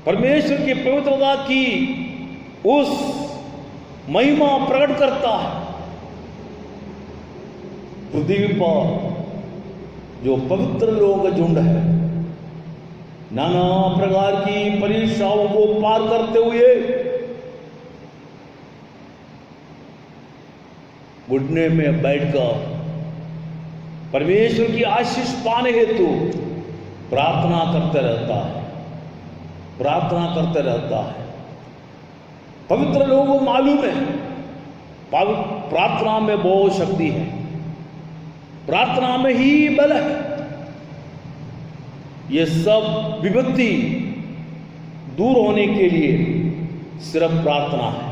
परमेश्वर की पवित्रता की उस महिमा प्रकट करता है। पृथ्वी पर जो पवित्र लोगों का झुंड है, नाना प्रकार की परीक्षाओं को पार करते हुए घुटने में बैठकर परमेश्वर की आशीष पाने हेतु प्रार्थना करते रहता है, प्रार्थना करते रहता है। पवित्र लोगों को मालूम है प्रार्थना में बहुत शक्ति है, प्रार्थना में ही बल है। ये सब विपत्ति दूर होने के लिए सिर्फ प्रार्थना है।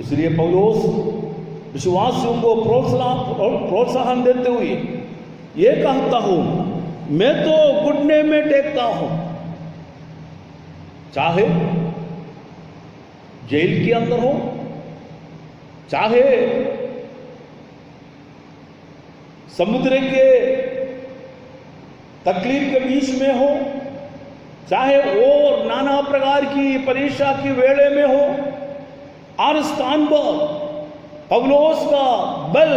इसलिए पौलुस विश्वासियों को प्रोत्साहन देते हुए ये कहता हूं, मैं तो घुटने में टेकता हूं, चाहे जेल के अंदर हो, चाहे समुद्र के तकलीफ के बीच में हो, चाहे और नाना प्रकार की परीक्षा की वेले में हो, हर स्थान पर पौलुस का बल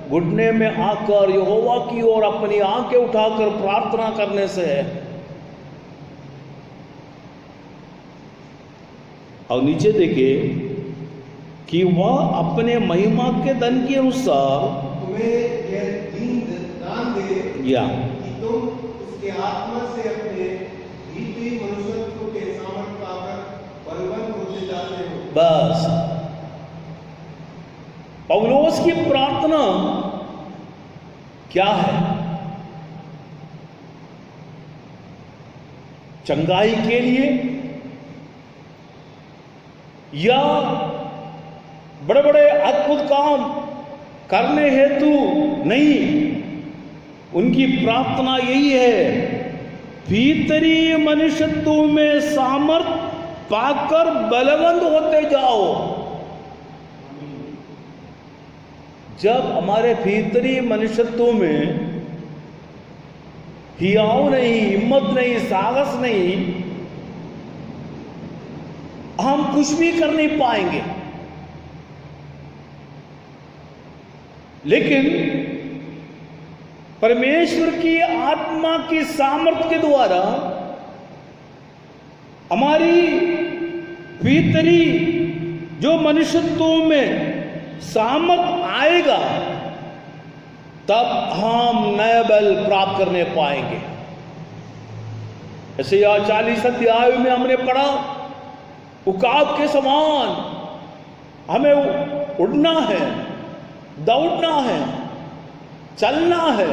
घुटने में आकर यहोवा की ओर अपनी आंखें उठाकर प्रार्थना करने से है। और नीचे देखिए कि वह अपने महिमा के धन के अनुसार तुम्हें यह दीन दान दे या कि तुम उसके आत्मा से अपने भीतरी मनुष्यत्व के सामर्थ पाकर बलवंत होते जाते हो। बस पौलुस की प्रार्थना क्या है? चंगाई के लिए या बड़े बड़े अद्भुत काम करने हेतु नहीं। उनकी प्रार्थना यही है, भीतरी मनुष्यत्व में सामर्थ पाकर बलवंत होते जाओ। जब हमारे भीतरी मनुष्यत्व में हियाव नहीं, हिम्मत नहीं, साहस नहीं, हम कुछ भी कर नहीं पाएंगे। लेकिन परमेश्वर की आत्मा की सामर्थ्य के द्वारा हमारी भीतरी जो मनुष्यत्व में सामर्थ आएगा, तब हम नया बल प्राप्त करने पाएंगे। ऐसे यह 40 अध्याय में हमने पढ़ा, उकाब के समान हमें उड़ना है, दौड़ना है, चलना है।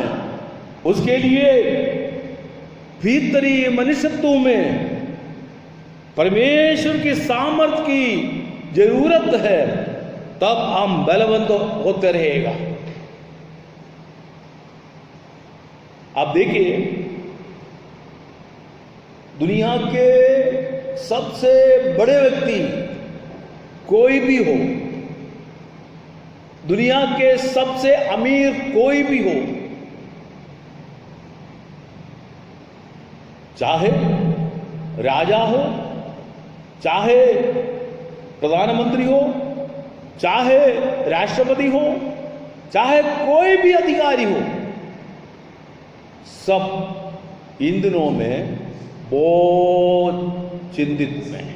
उसके लिए भीतरी मनुष्यत्व में परमेश्वर की सामर्थ्य की जरूरत है, तब हम बलवंत होते रहेगा। आप देखिए, दुनिया के सबसे बड़े व्यक्ति कोई भी हो, दुनिया के सबसे अमीर कोई भी हो, चाहे राजा हो, चाहे प्रधानमंत्री हो, चाहे राष्ट्रपति हो, चाहे कोई भी अधिकारी हो, सब इन दिनों में बहुत चिंतित हैं।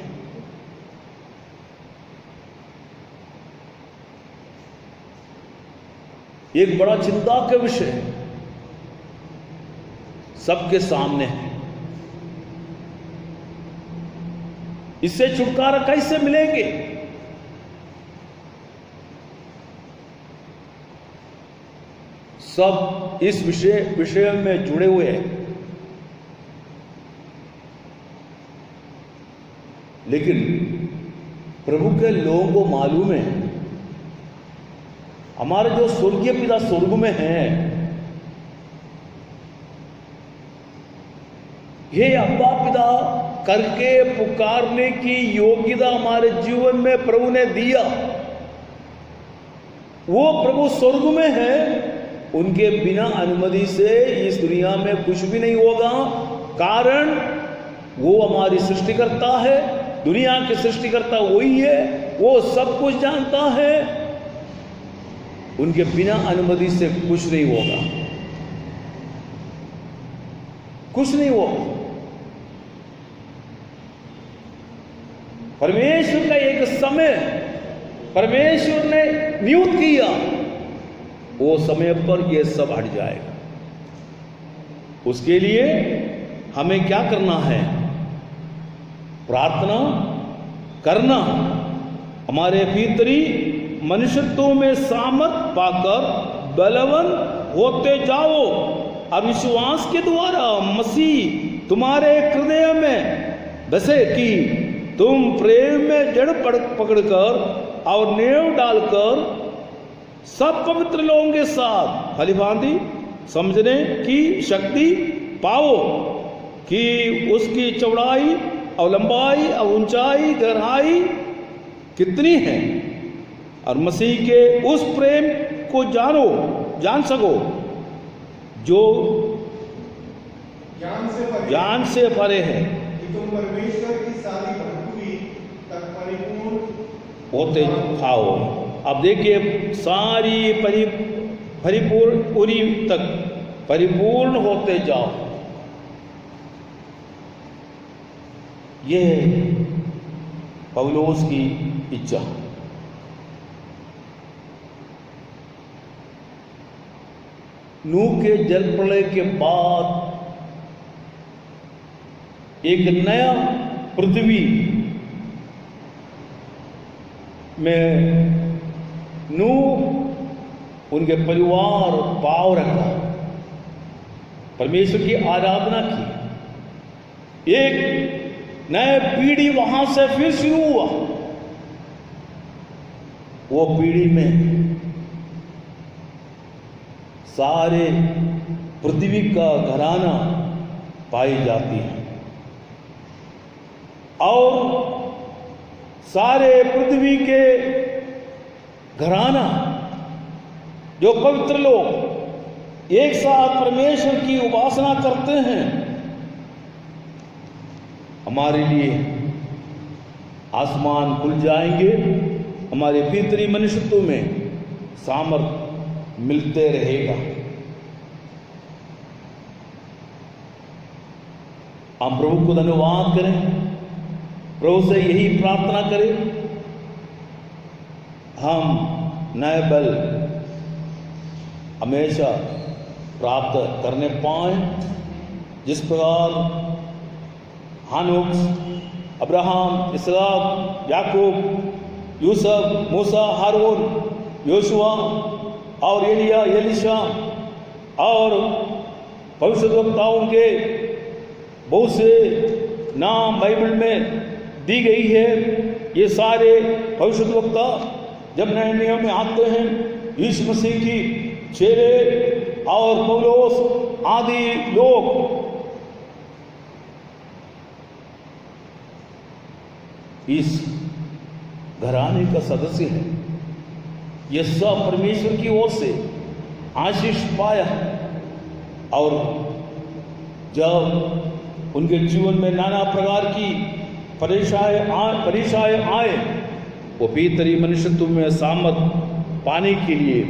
एक बड़ा चिंता का विषय सबके सामने है। इससे छुटकारा कैसे मिलेंगे? सब इस विषय में जुड़े हुए हैं। लेकिन प्रभु के लोगों को मालूम है, हमारे जो स्वर्गीय पिता स्वर्ग में हैं, हे अब्बा पिता करके पुकारने की योग्यता हमारे जीवन में प्रभु ने दिया। वो प्रभु स्वर्ग में है, उनके बिना अनुमति से इस दुनिया में कुछ भी नहीं होगा। कारण वो हमारी सृष्टिकर्ता है, दुनिया के सृष्टिकर्ता वही है, वो सब कुछ जानता है। उनके बिना अनुमति से कुछ नहीं होगा, कुछ नहीं होगा। परमेश्वर का एक समय परमेश्वर ने नियुक्त किया, वो समय पर यह सब हट जाएगा। उसके लिए हमें क्या करना है? प्रार्थना करना, हमारे भीतरी मनुष्यत्व में सामर्थ पाकर बलवंत होते जाओ। और विश्वास के द्वारा मसीह तुम्हारे हृदय में बसे कि तुम प्रेम में जड़ पकड़कर और नेव डालकर सब पवित्र लोगों के साथ भलीभांति समझने की शक्ति पाओ कि उसकी चौड़ाई और लंबाई और ऊंचाई गहराई कितनी है, और मसीह के उस प्रेम को जान सको जो ज्ञान से परे है, कि तुम परमेश्वर की सारी भरपूरी तक परिपूर्ण होते खाओ। अब देखिए, सारी परिपूर्ण तक परिपूर्ण होते जाओ। ये है पौलुस की इच्छा। नूह के जल प्रलय के बाद एक नया पृथ्वी में नूह उनके परिवार पाव रखा, परमेश्वर की आराधना की। एक नए पीढ़ी वहां से फिर शुरू हुआ। वो पीढ़ी में सारे पृथ्वी का घराना पाई जाती है और सारे पृथ्वी के घराना जो पवित्र लोग एक साथ परमेश्वर की उपासना करते हैं, हमारे लिए आसमान खुल जाएंगे, हमारे भीतरी मनुष्यत्व में सामर्थ मिलते रहेगा। हम प्रभु को धन्यवाद करें, प्रभु से यही प्रार्थना करें, हम नए बल हमेशा प्राप्त करने पाए, जिस प्रकार हानोक, अब्राहम, इसहाक, याकूब, यूसुफ, मूसा, हारून, योशुआ और एलिया, एलीशा और भविष्यद्वक्ताओं के बहुत से नाम बाइबल में दी गई है। ये सारे भविष्यद्वक्ता जब नए नियम में आते हैं, यीशु मसीह की चेले और पौलुस आदि लोग इस घराने का सदस्य है। ये सब परमेश्वर की ओर से आशीष पाया और जब उनके जीवन में नाना प्रकार की परीक्षाएं आए, वो भीतरी मनुष्यत्व में सामर्थ पाने के लिए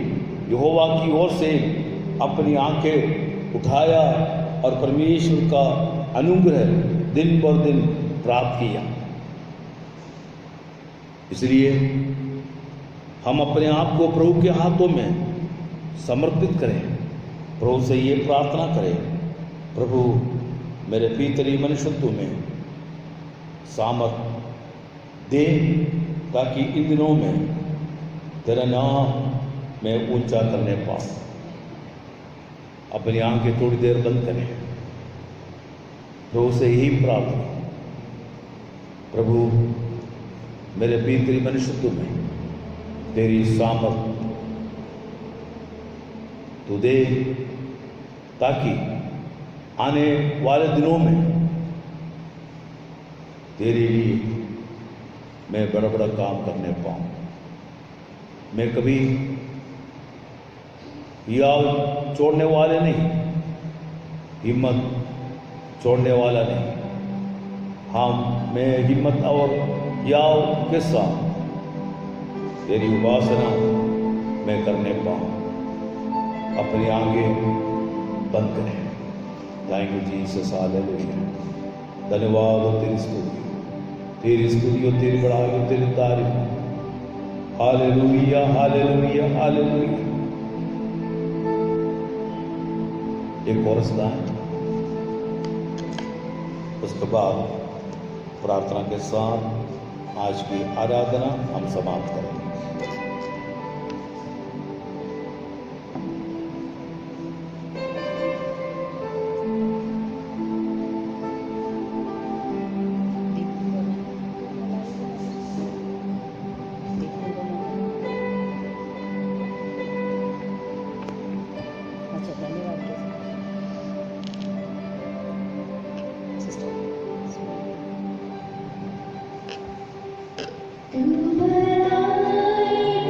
यहोवा की ओर से अपनी आंखें उठाया और परमेश्वर का अनुग्रह दिन बर दिन प्राप्त किया। इसलिए हम अपने आप को प्रभु के हाथों में समर्पित करें, प्रभु से ये प्रार्थना करें, प्रभु मेरे भीतरी मनुष्यत्व में सामर्थ दे, ताकि इन दिनों में तेरा नाम मैं ऊंचा करने पाऊँ। अपनी आंखें थोड़ी देर बंद करें, प्रभु से यही प्रार्थना, प्रभु मेरे भीतरी मनुष्यत्व में तेरी सामर्थ तू दे, ताकि आने वाले दिनों में तेरे लिए मैं बड़ा बड़ा काम करने पाऊँ। मैं कभी याव छोड़ने वाले नहीं, हिम्मत छोड़ने वाला नहीं। मैं हिम्मत और याव के साथ तेरी उपासना मैं करने पाऊँ। अपनी आंखें बंद करें। Thank you Jesus, hallelujah. धन्यवाद हो तेरी स्तुति हो, तेरी बड़ाई हो, तेरी तारीफ। Hallelujah, hallelujah, hallelujah. एक कोरस गाएं, उसके बाद प्रार्थना के साथ आज की आराधना हम समाप्त करेंगे। अच्छा, धन्यवाद सिस्टर। तुम बनाए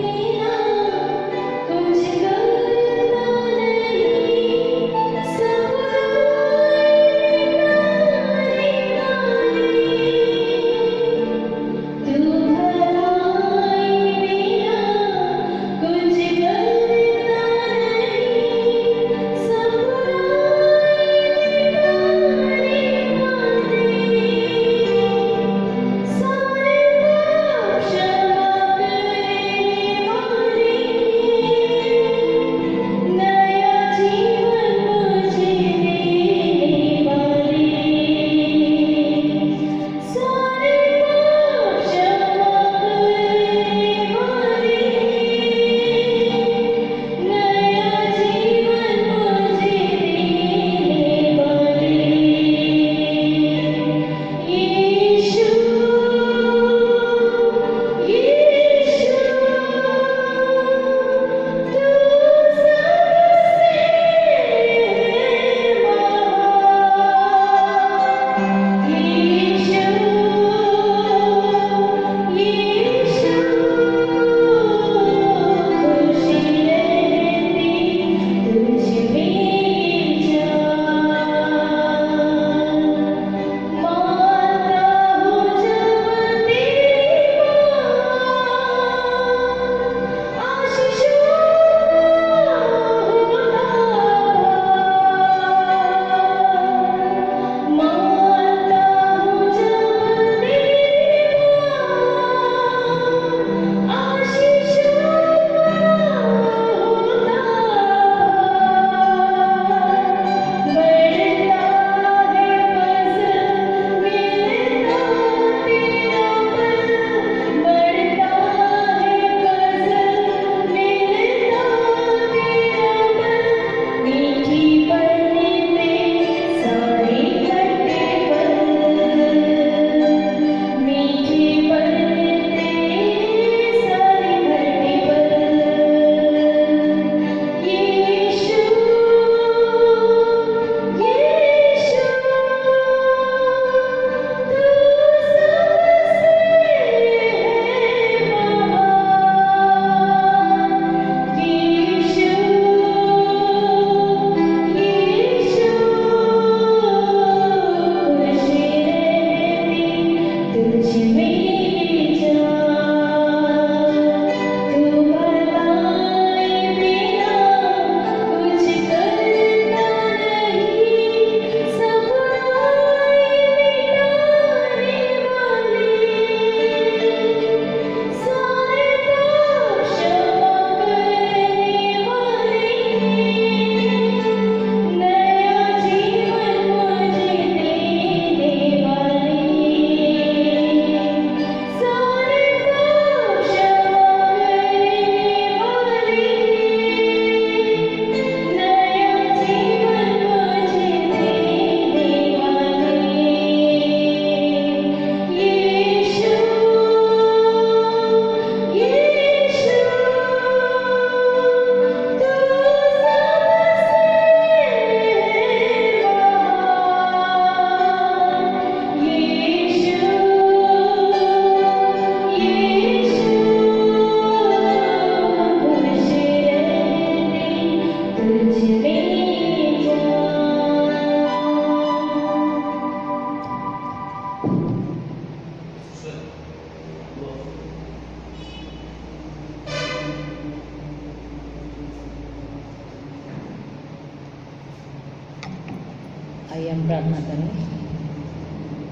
आइए हम प्रार्थना करें।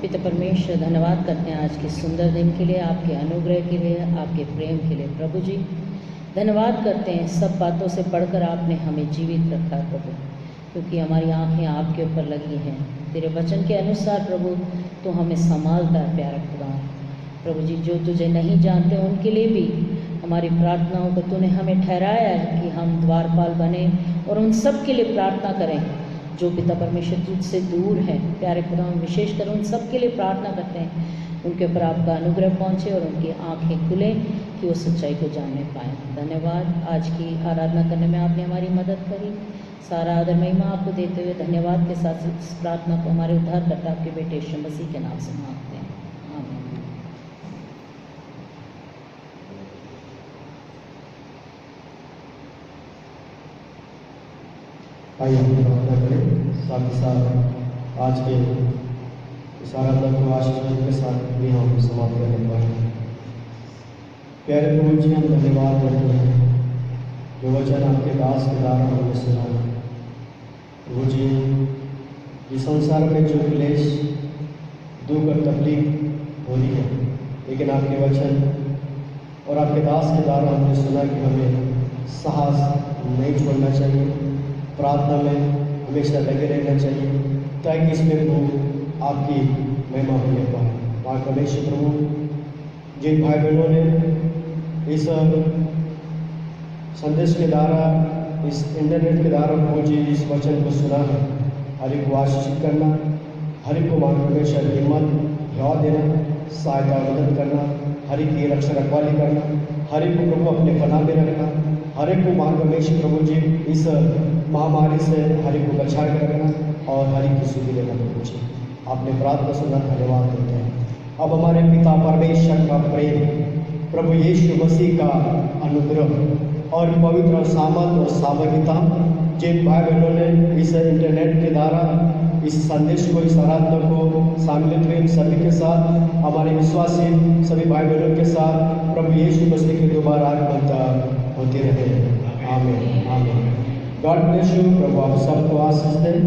पिता परमेश्वर, धन्यवाद करते हैं आज के सुंदर दिन के लिए, आपके अनुग्रह के लिए, आपके प्रेम के लिए। प्रभु जी धन्यवाद करते हैं, सब बातों से पढ़कर आपने हमें जीवित रखा है प्रभु, क्योंकि हमारी आंखें आपके ऊपर लगी हैं। तेरे वचन के अनुसार प्रभु तो हमें संभालता है प्यारा खुदा। प्रभु जी जो तुझे नहीं जानते उनके लिए भी हमारी प्रार्थनाओं को तूने हमें ठहराया है कि हम द्वारपाल बने और उन सब के लिए प्रार्थना करें जो पिता परमेश्वर तुझसे दूर हैं। प्यारे खुदा, हम विशेषकर उन सब के लिए प्रार्थना करते हैं, उनके ऊपर आपका अनुग्रह पहुँचे और उनकी आंखें खुलें कि वो सच्चाई को जानने पाएँ। धन्यवाद, आज की आराधना करने में आपने हमारी मदद करी। सारा आदर महिमा आपको देते हुए धन्यवाद के साथ इस प्रार्थना को हमारे उद्धारकर्ता आपके बेटे यीशु मसीह के नाम से मांगते हैं, आमीन। आइए हम प्रार्थना करें, साथ ही साथ आज के इस आराधना को आशीष के साथ भी हम समाप्त करने पाएंगे। प्यारे प्रभु जी, हम धन्यवाद करते हैं जो वचन आपके दास के द्वारा हमने सुना। प्रभु जी, इस संसार में जो क्लेश, दुख और तकलीफ हो रही है, लेकिन आपके वचन और आपके दास के द्वारा हमने सुना कि हमें साहस नहीं छोड़ना चाहिए, प्रार्थना में हमेशा लगे रहना चाहिए, ताकि इसमें प्रभु आपकी महिमा होने पाए। माँ परमेश्वर प्रभु, जिन भाई बहनों ने इस संदेश के द्वारा, इस इंटरनेट के द्वारा प्रभु जी इस वचन को सुना है, हर एक को आशीषित करना, हर एक को माँ परमेश्वर हिम्मत हिम्मत देना, सहायता मदद करना, हर एक की रक्षा रखवाली करना, हर एक को प्रभु अपने पनाह में रखना, हर एक को माँ परमेश्वर प्रभु जी इस महामारी से हर एक को बचा के रखना और हर एक की सुधि देना। प्रभु जी आपने प्रार्थना सुना, धन्यवाद देते हैं। अब हमारे पिता परमेश्वर का प्रेम, प्रभु यीशु मसीह का अनुग्रह और पवित्र सामर्थ और सामर्थ्यता जिन भाई बहनों ने इस इंटरनेट के द्वारा इस संदेश को, इस आराधना को शामिल हुए, सभी के साथ, हमारे विश्वासी सभी भाई बहनों के साथ प्रभु यीशु मसीह के दोबारा आगमन होती रहे। आमीन, आमीन। God bless you. प्रभु आप सबको आशीष दें।